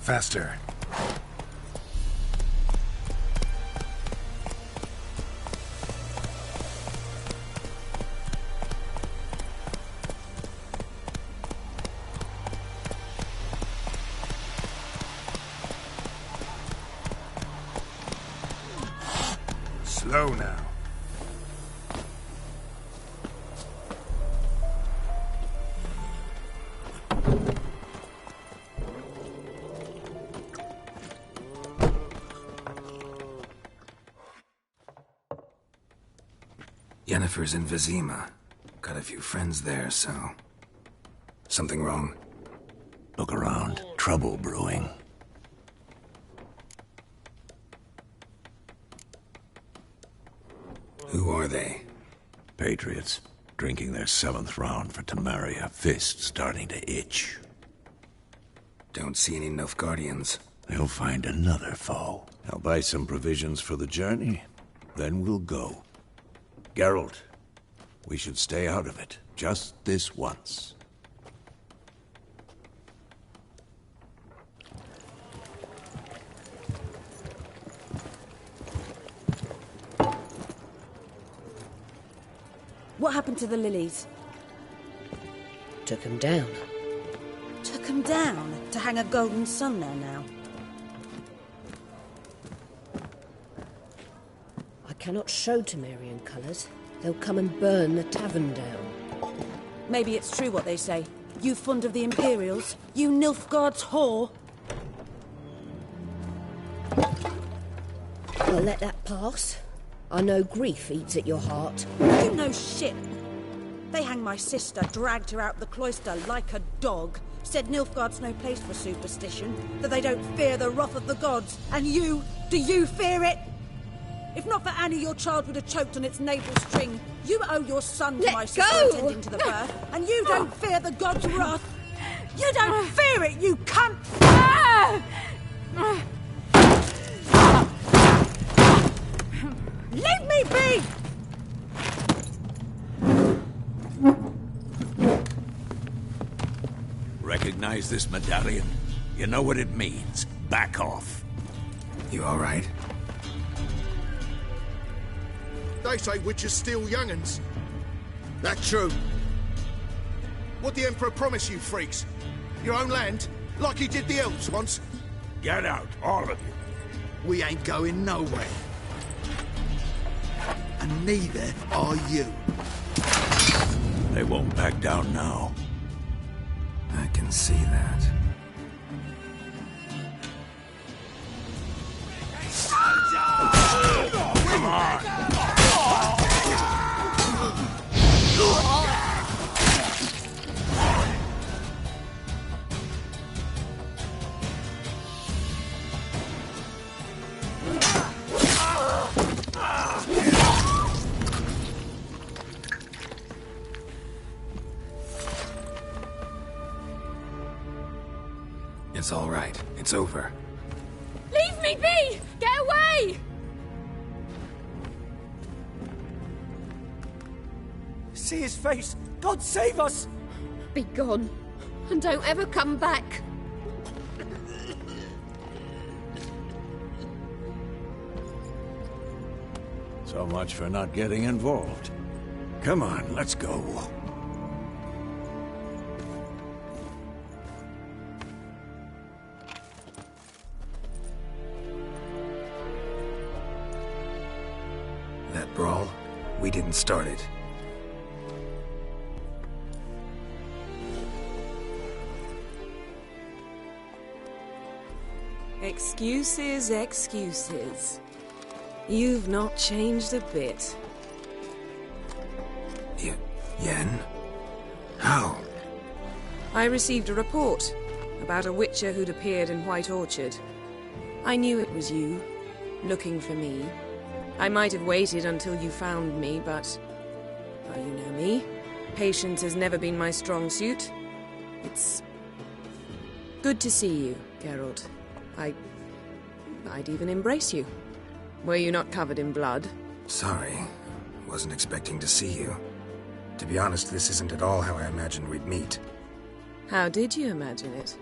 Faster. Slow now. Yennefer's in Vizima. Got a few friends there, so... Something wrong? Look around. Trouble brewing. Who are they? Patriots. Drinking their 7th round for Temeria. Fist starting to itch. Don't see any Nilfgaardians. They'll find another foe. I'll buy some provisions for the journey. Then we'll go. Geralt, we should stay out of it. Just this once. What happened to the lilies? Took 'em down. Took 'em down to hang a golden sun there now. I cannot show Temerian colours. They'll come and burn the tavern down. Maybe it's true what they say. You fond of the Imperials? You Nilfgaard's whore? I'll let that pass. I know grief eats at your heart. You know shit. They hanged my sister, dragged her out the cloister like a dog. Said Nilfgaard's no place for superstition, that they don't fear the wrath of the gods. And you, do you fear it? If not for Annie, your child would have choked on its navel string. You owe your son to my sister attending to the birth, and you don't fear the gods' wrath. You don't fear it, you cunt! Leave me be! Recognize this medallion? You know what it means. Back off. You all right? They say witches steal young'uns. That true? What the Emperor promise you, freaks? Your own land? Like he did the elves once? Get out, all of you. We ain't going nowhere. and neither are you. They won't back down now. I can see that. Come on! It's all right. It's over. Leave me be! Get away! See his face! God save us! Be gone, and don't ever come back. So much for not getting involved. Come on, let's go. That brawl, we didn't start it. Excuses, excuses. You've not changed a bit. Yen? How? I received a report about a witcher who'd appeared in White Orchard. I knew it was you, looking for me. I might have waited until you found me, but... well, you know me. Patience has never been my strong suit. It's... good to see you, Geralt. I'd even embrace you. Were you not covered in blood? Sorry. Wasn't expecting to see you. To be honest, this isn't at all how I imagined we'd meet. How did you imagine it?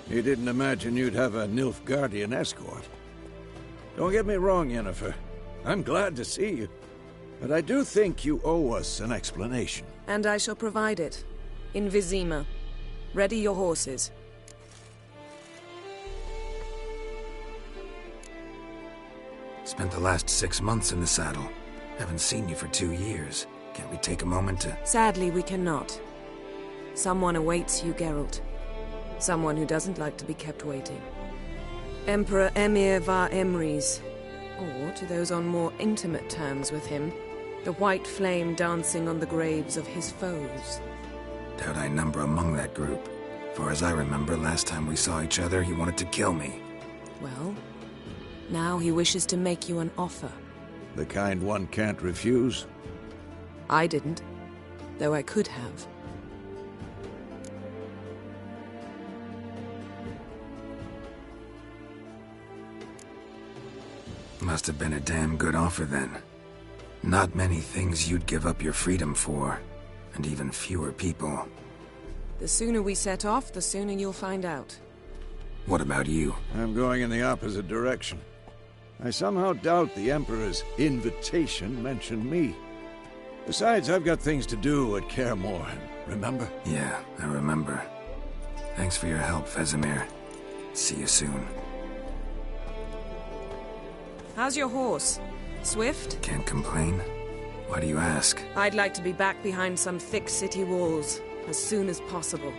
You didn't imagine you'd have a Nilfgaardian escort. Don't get me wrong, Yennefer. I'm glad to see you. But I do think you owe us an explanation. And I shall provide it. In Vizima. Ready your horses. Spent the last 6 months in the saddle. Haven't seen you for 2 years. Can't we take a moment to... Sadly, we cannot. Someone awaits you, Geralt. Someone who doesn't like to be kept waiting. Emperor Emhyr var Emreis. Or, to those on more intimate terms with him, the white flame dancing on the graves of his foes. Doubt I number among that group. For as I remember, last time we saw each other, he wanted to kill me. Well, now he wishes to make you an offer. The kind one can't refuse? I didn't, though I could have. Must have been a damn good offer then. Not many things you'd give up your freedom for, and even fewer people. The sooner we set off, the sooner you'll find out. What about you? I'm going in the opposite direction. I somehow doubt the Emperor's invitation mentioned me. Besides, I've got things to do at Kaer Morhen, remember? Yeah, I remember. Thanks for your help, Vesemir. See you soon. How's your horse? Swift? Can't complain. Why do you ask? I'd like to be back behind some thick city walls as soon as possible.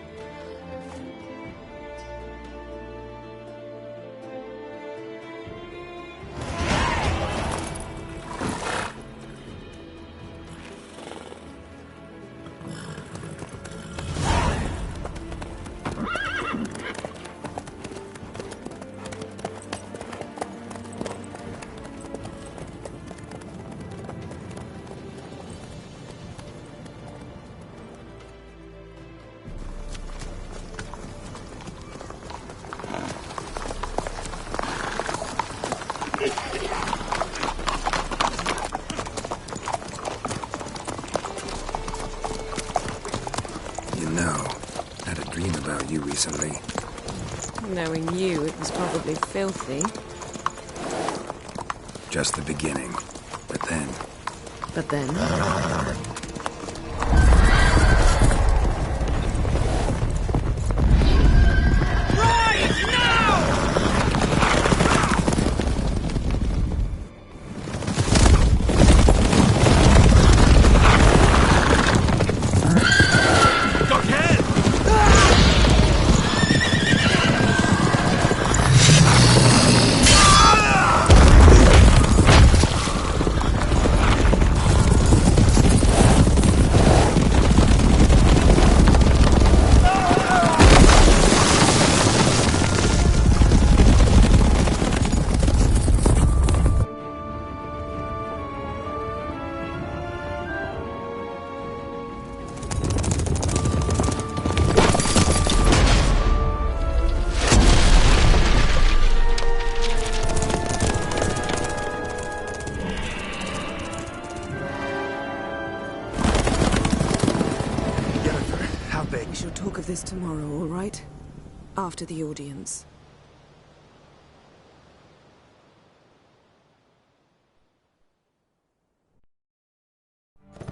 Recently. Knowing you, it was probably filthy. Just the beginning. But then... But then? this tomorrow, all right? After the audience.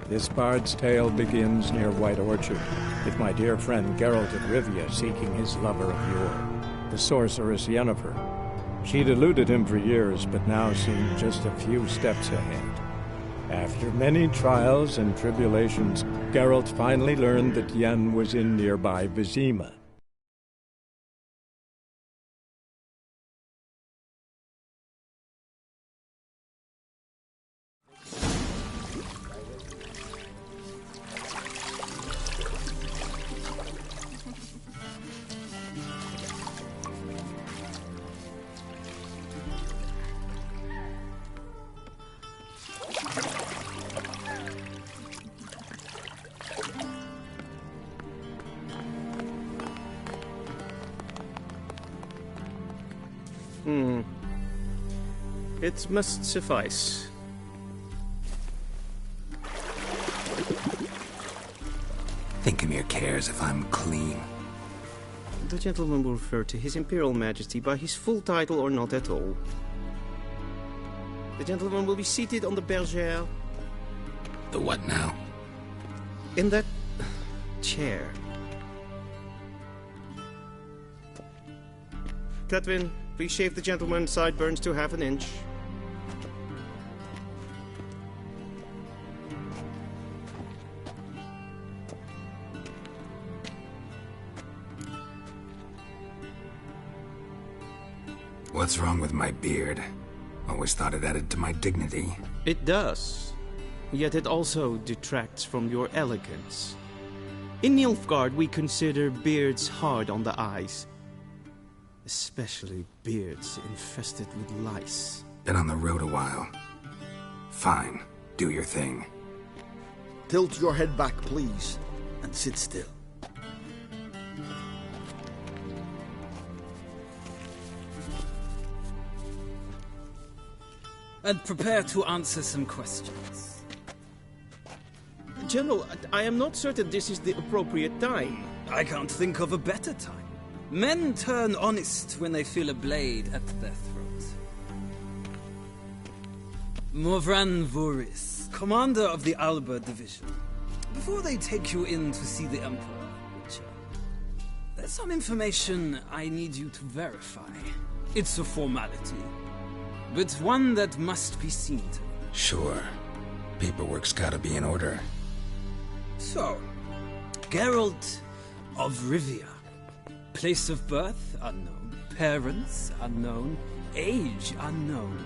This bard's tale begins near White Orchard, with my dear friend Geralt of Rivia seeking his lover of yore, the sorceress Yennefer. She'd eluded him for years, but now seemed just a few steps ahead. After many trials and tribulations, Geralt finally learned that Yen was in nearby Vizima. It must suffice. Thinkamir cares if I'm clean. The gentleman will refer to His Imperial Majesty by his full title or not at all. The gentleman will be seated on the bergère. The what now? In that chair. Cletwin, please shave the gentleman's sideburns to half an inch. What's wrong with my beard? Always thought it added to my dignity. It does. Yet it also detracts from your elegance. In Nilfgaard, we consider beards hard on the eyes. Especially beards infested with lice. Been on the road a while. Fine. Do your thing. Tilt your head back, please, and sit still. And prepare to answer some questions. General, I am not certain this is the appropriate time. I can't think of a better time. Men turn honest when they feel a blade at their throat. Morvran Voorhis, commander of the Alba Division. Before they take you in to see the Emperor, Witcher, there's some information I need you to verify. It's a formality, but one that must be seen to. Sure. Paperwork's gotta be in order. So, Geralt of Rivia. Place of birth, unknown. Parents, unknown. Age, unknown.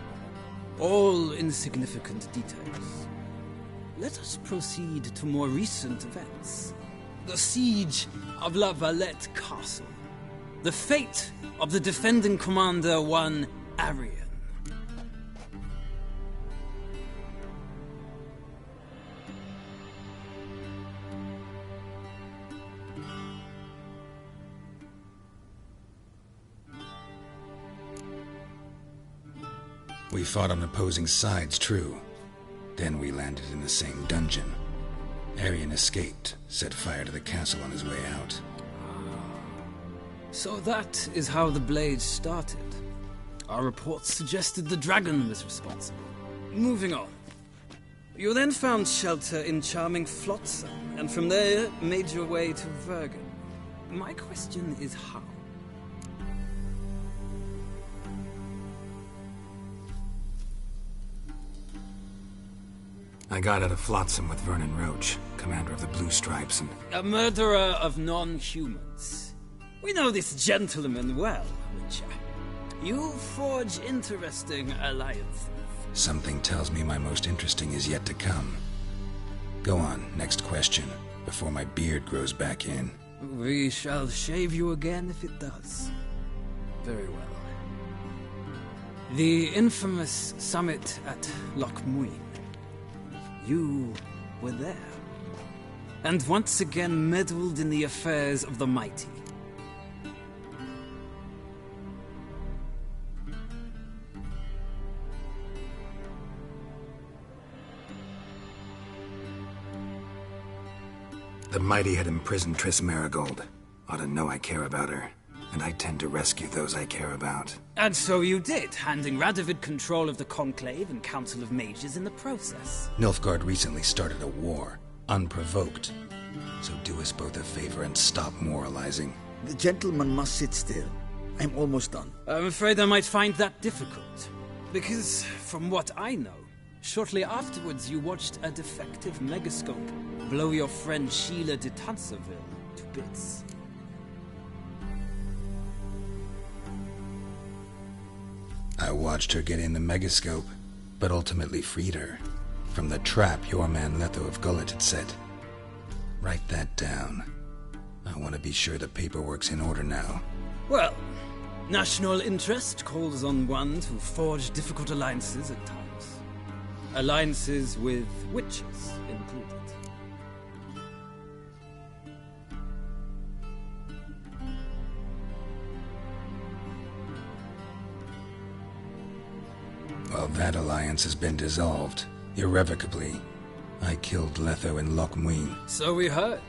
All insignificant details. Let us proceed to more recent events. The siege of La Valette Castle. The fate of the defending commander, one Arian. We fought on opposing sides, true. Then we landed in the same dungeon. Arian escaped, set fire to the castle on his way out. So that is how the Blade started. Our reports suggested the dragon was responsible. Moving on. You then found shelter in charming Flotsam, and from there made your way to Vergen. My question is how? I got out of Flotsam with Vernon Roach, commander of the Blue Stripes, and... A murderer of non-humans. We know this gentleman well, Witcher. You forge interesting alliances. Something tells me my most interesting is yet to come. Go on, next question, before my beard grows back in. We shall shave you again if it does. Very well. The infamous summit at Loch Muin. You were there, and once again meddled in the affairs of the mighty. The mighty had imprisoned Triss Merigold. ought to know I care about her, and I tend to rescue those I care about. And so you did, handing Radovid control of the Conclave and Council of Mages in the process. Nilfgaard recently started a war, unprovoked. So do us both a favor and stop moralizing. The gentleman must sit still. I'm almost done. I'm afraid I might find that difficult. Because, from what I know, shortly afterwards you watched a defective megascope blow your friend Sheila de Tanserville to bits. I watched her get in the megascope, but ultimately freed her from the trap your man Letho of Gullet had set. Write that down. I want to be sure the paperwork's in order now. Well, national interest calls on one to forge difficult alliances at times. Alliances with witches included. Well, that alliance has been dissolved, irrevocably. I killed Letho in Loch Muin. So we heard.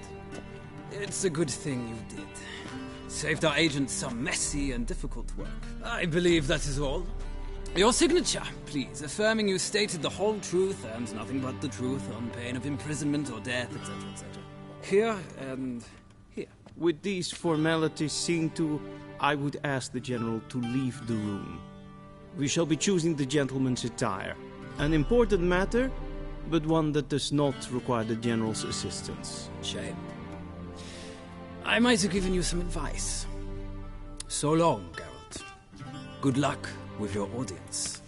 It's a good thing you did. Saved our agent some messy and difficult work. I believe that is all. Your signature, please, affirming you stated the whole truth and nothing but the truth on pain of imprisonment or death, etc., etc. Here and here. With these formalities seen to, I would ask the General to leave the room. We shall be choosing the gentleman's attire. An important matter, but one that does not require the General's assistance. Shame. I might have given you some advice. So long, Geralt. Good luck with your audience.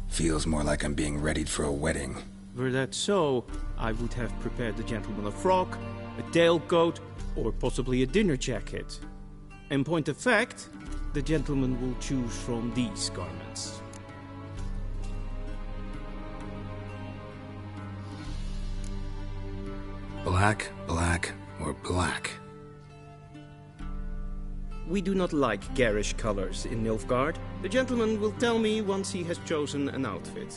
Feels more like I'm being readied for a wedding. Were that so, I would have prepared the gentleman a frock, a tailcoat, or possibly a dinner jacket. In point of fact, the gentleman will choose from these garments. Black, black, or black? We do not like garish colors in Nilfgaard. The gentleman will tell me once he has chosen an outfit.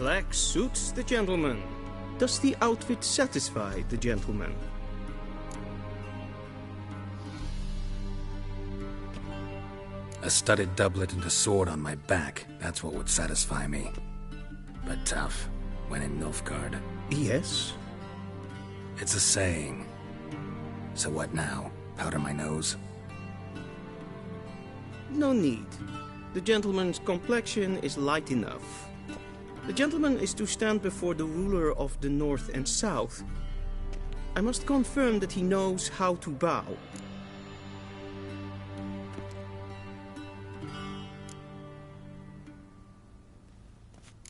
Black suits the gentleman. Does the outfit satisfy the gentleman? A studded doublet and a sword on my back, that's what would satisfy me. But tough, when in Nilfgaard. Yes? It's a saying. So what now? Powder my nose? No need. The gentleman's complexion is light enough. The gentleman is to stand before the ruler of the North and South. I must confirm that he knows how to bow.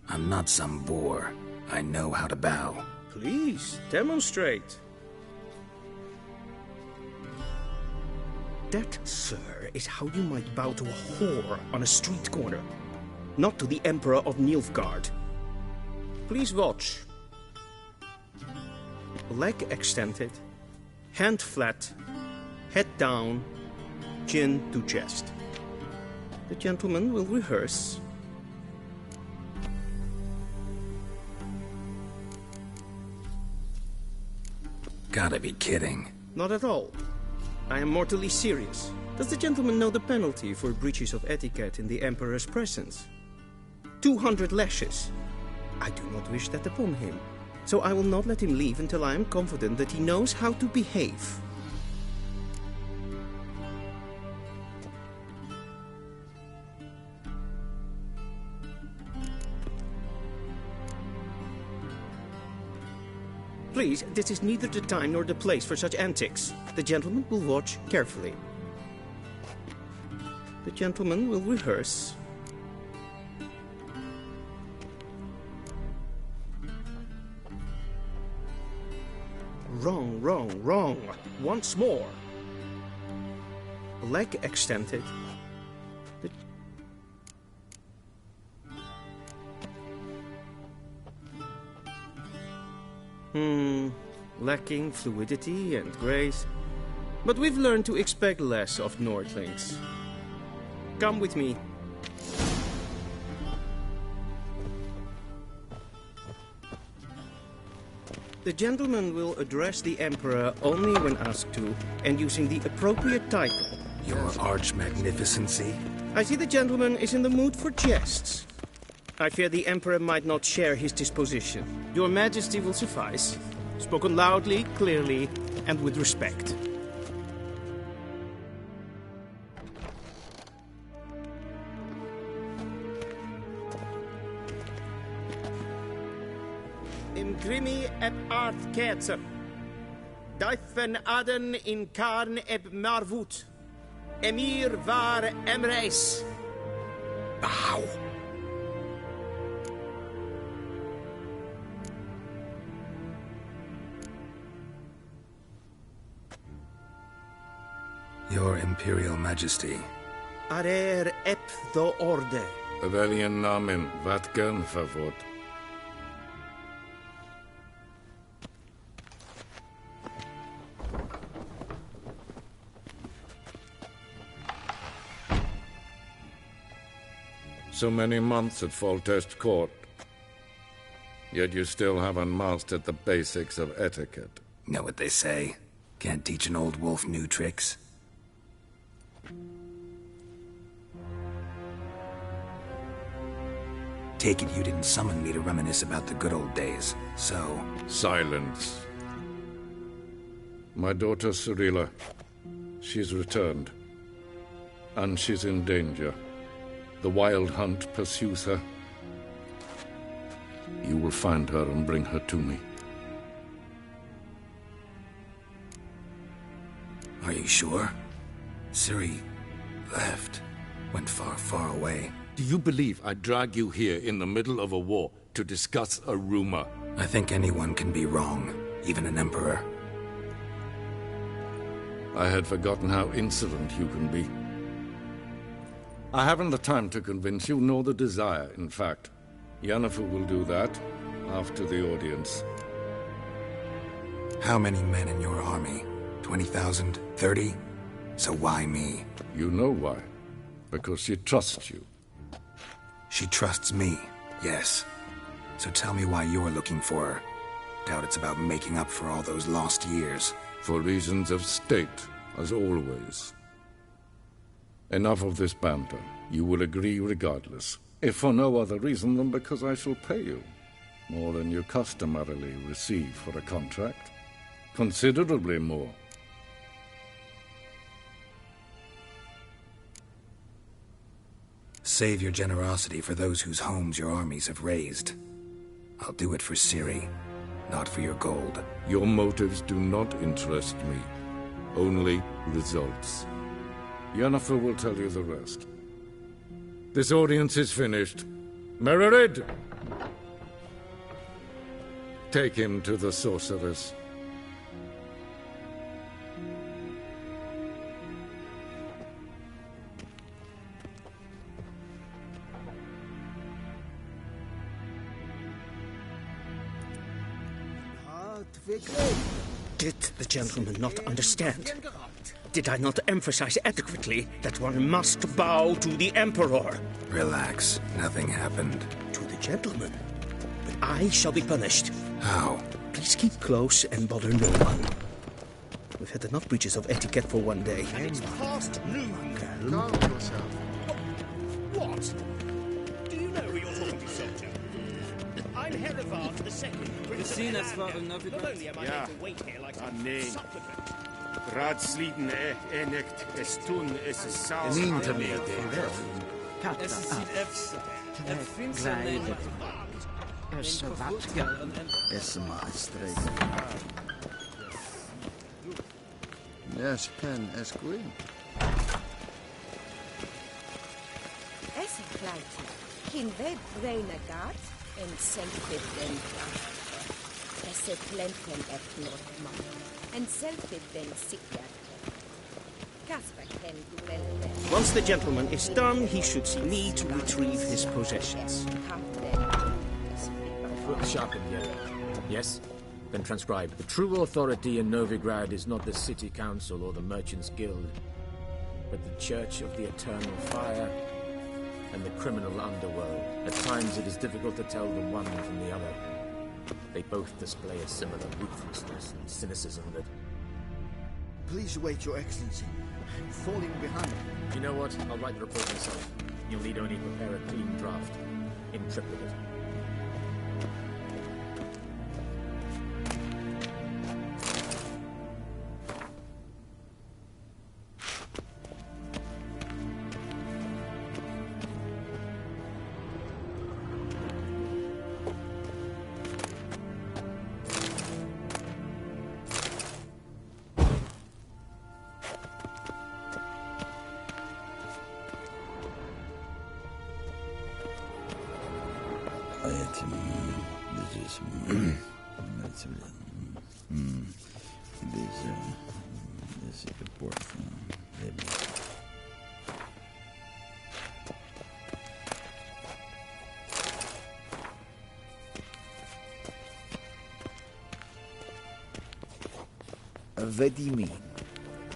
I'm not some boor. I know how to bow. Please, demonstrate. That, sir, is how you might bow to a whore on a street corner, not to the Emperor of Nilfgaard. Please watch. Leg extended, hand flat, head down, chin to chest. The gentleman will rehearse. Gotta be kidding. Not at all. I am mortally serious. Does the gentleman know the penalty for breaches of etiquette in the Emperor's presence? 200 lashes. I do not wish that upon him, so I will not let him leave until I am confident that he knows how to behave. Please, this is neither the time nor the place for such antics. The gentleman will watch carefully. The gentleman will rehearse. Wrong, wrong, wrong. Once more. Leg extended. Lacking fluidity and grace. But we've learned to expect less of Nordlings. Come with me. The gentleman will address the Emperor only when asked to, and using the appropriate title. Your Arch-Magnificency? I see the gentleman is in the mood for jests. I fear the Emperor might not share his disposition. Your Majesty will suffice. Spoken loudly, clearly, and with respect. Imgrimi eb art ketzer. Daifen aden in karn eb marvut. Emir var emreis. Bow. Your Imperial Majesty. Arer ep do orde. Weljen namen, wat gern favort. So many months at Foltest Court. Yet you still haven't mastered the basics of etiquette. Know what they say? Can't teach an old wolf new tricks. Take it you didn't summon me to reminisce about the good old days, so... Silence. My daughter Cirilla, she's returned. And she's in danger. The Wild Hunt pursues her. You will find her and bring her to me. Are you sure? Ciri left. Went far, far away. Do you believe I'd drag you here in the middle of a war to discuss a rumor? I think anyone can be wrong, even an emperor. I had forgotten how insolent you can be. I haven't the time to convince you, nor the desire, in fact. Yennefer will do that after the audience. How many men in your army? 20,000? 30? So why me? You know why. Because she trusts you. She trusts me, yes. So tell me why you're looking for her. Doubt it's about making up for all those lost years. For reasons of state, as always. Enough of this banter. You will agree regardless. If for no other reason than because I shall pay you. More than you customarily receive for a contract. Considerably more. Save your generosity for those whose homes your armies have razed. I'll do it for Ciri, not for your gold. Your motives do not interest me. Only results. Yennefer will tell you the rest. This audience is finished. Mererid! Take him to the sorceress. Did the gentleman not understand? Did I not emphasize adequately that one must bow to the Emperor? Relax. Nothing happened. To the gentleman. But I shall be punished. How? Please keep close and bother no one. We've had enough breaches of etiquette for one day. And it's past noon. Calm yourself. What? Do you know who you're talking to, soldier? I'm Herivard II. The scene has far enough. Not only am I made to wait here like some supplicant. Raadsliden enikt estun is saus. En inte med det. Yes, pen es green. Es kleintje. Geen weet reine gaat en zelfde den es plenten knot man. En zelfde den sikker. Casper can do well. Once the gentleman is done, he should see me to retrieve his possessions. Sharpened yet. Yes? Then transcribe. The true authority in Novigrad is not the City Council or the Merchants' Guild, but the Church of the Eternal Fire and the criminal underworld. At times it is difficult to tell the one from the other. They both display a similar ruthlessness and cynicism that... Please wait, Your Excellency. I'm falling behind. You know what? I'll write the report myself. You'll need only prepare a clean draft. In triplicate. This is report from What do you mean?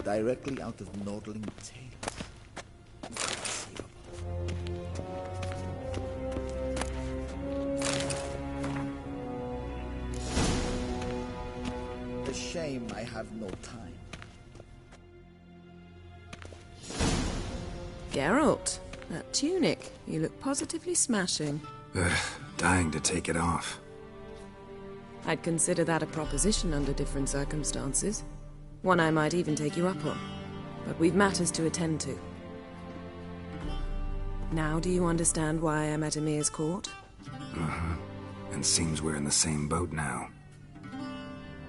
Directly out of Nordling Tales. A shame I have no time. Geralt, that tunic. You look positively smashing. Dying to take it off. I'd consider that a proposition under different circumstances. One I might even take you up on. But we've matters to attend to. Now do you understand why I'm at Emir's court? Uh-huh. And seems we're in the same boat now.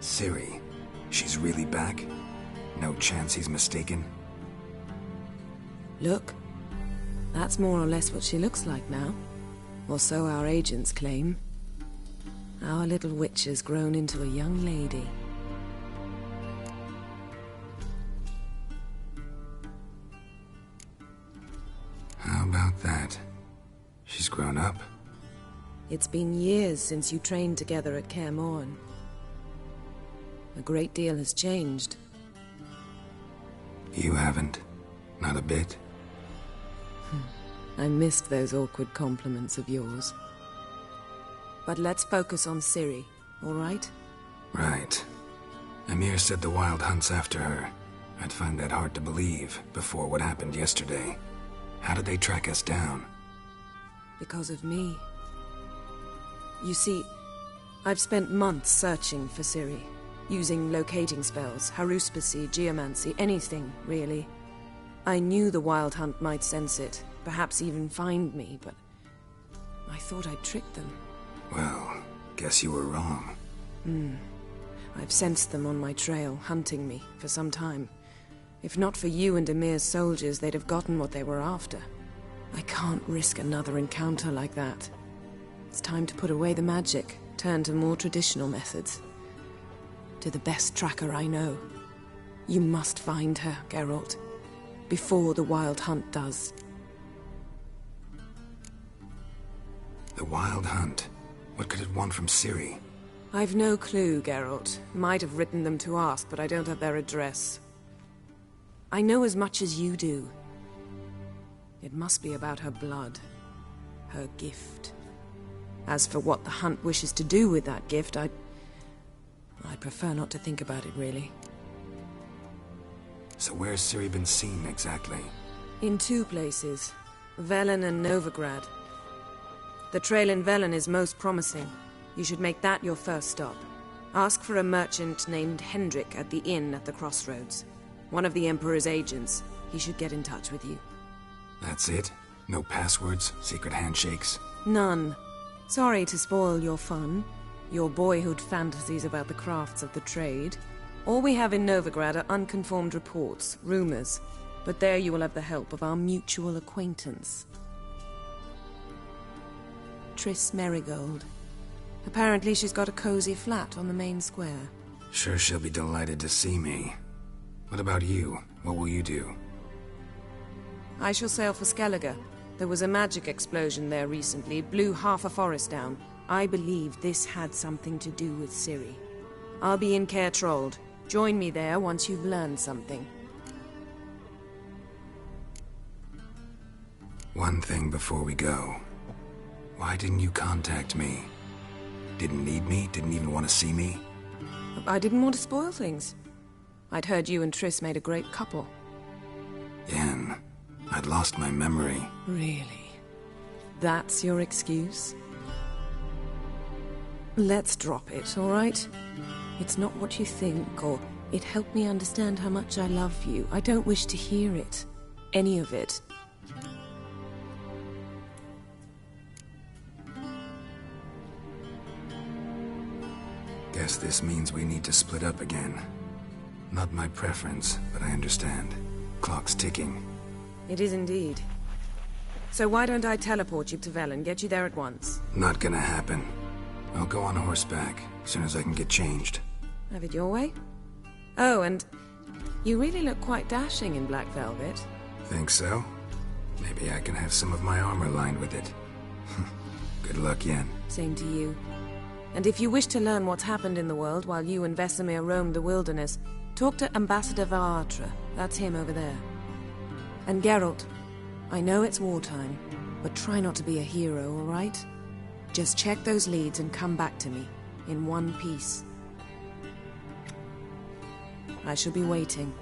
Ciri, she's really back? No chance he's mistaken? Look. That's more or less what she looks like now. Or so our agents claim. Our little witch has grown into a young lady. How about that? She's grown up? It's been years since you trained together at Kaer Morhen. A great deal has changed. You haven't? Not a bit? I missed those awkward compliments of yours. But let's focus on Ciri, all right? Right. Emir said the Wild Hunt's after her. I'd find that hard to believe before what happened yesterday. How did they track us down? Because of me. You see, I've spent months searching for Ciri, using locating spells, haruspicy, geomancy, anything, really. I knew the Wild Hunt might sense it, perhaps even find me, but I thought I'd tricked them. Well, guess you were wrong. I've sensed them on my trail, hunting me, for some time. If not for you and Emir's soldiers, they'd have gotten what they were after. I can't risk another encounter like that. It's time to put away the magic, turn to more traditional methods. To the best tracker I know. You must find her, Geralt. Before the Wild Hunt does. The Wild Hunt? What could it want from Ciri? I've no clue, Geralt. Might have written them to ask, but I don't have their address. I know as much as you do. It must be about her blood. Her gift. As for what the Hunt wishes to do with that gift, I'd prefer not to think about it, really. So where's Ciri been seen, exactly? In 2 places. Velen and Novigrad. The trail in Velen is most promising. You should make that your first stop. Ask for a merchant named Hendrik at the inn at the crossroads. One of the Emperor's agents. He should get in touch with you. That's it? No passwords? Secret handshakes? None. Sorry to spoil your fun. Your boyhood fantasies about the crafts of the trade. All we have in Novigrad are unconfirmed reports, rumors. But there you will have the help of our mutual acquaintance. Triss Merigold. Apparently she's got a cozy flat on the main square. Sure she'll be delighted to see me. What about you? What will you do? I shall sail for Skellige. There was a magic explosion there recently, blew half a forest down. I believe this had something to do with Ciri. I'll be in Caer Trolde. Join me there once you've learned something. One thing before we go. Why didn't you contact me? Didn't need me? Didn't even want to see me? I didn't want to spoil things. I'd heard you and Triss made a great couple. Yen, I'd lost my memory. Really? That's your excuse? Let's drop it, all right? It's not what you think, or it helped me understand how much I love you. I don't wish to hear it. Any of it. Guess this means we need to split up again. Not my preference, but I understand. Clock's ticking. It is indeed. So why don't I teleport you to Velen, get you there at once? Not gonna happen. I'll go on horseback, as soon as I can get changed. Have it your way? Oh, and you really look quite dashing in black velvet. Think so? Maybe I can have some of my armor lined with it. Good luck, Yen. Same to you. And if you wish to learn what's happened in the world while you and Vesemir roamed the wilderness, talk to Ambassador Varatra. That's him over there. And Geralt, I know it's wartime, but try not to be a hero, all right? Just check those leads and come back to me, in one piece. I shall be waiting.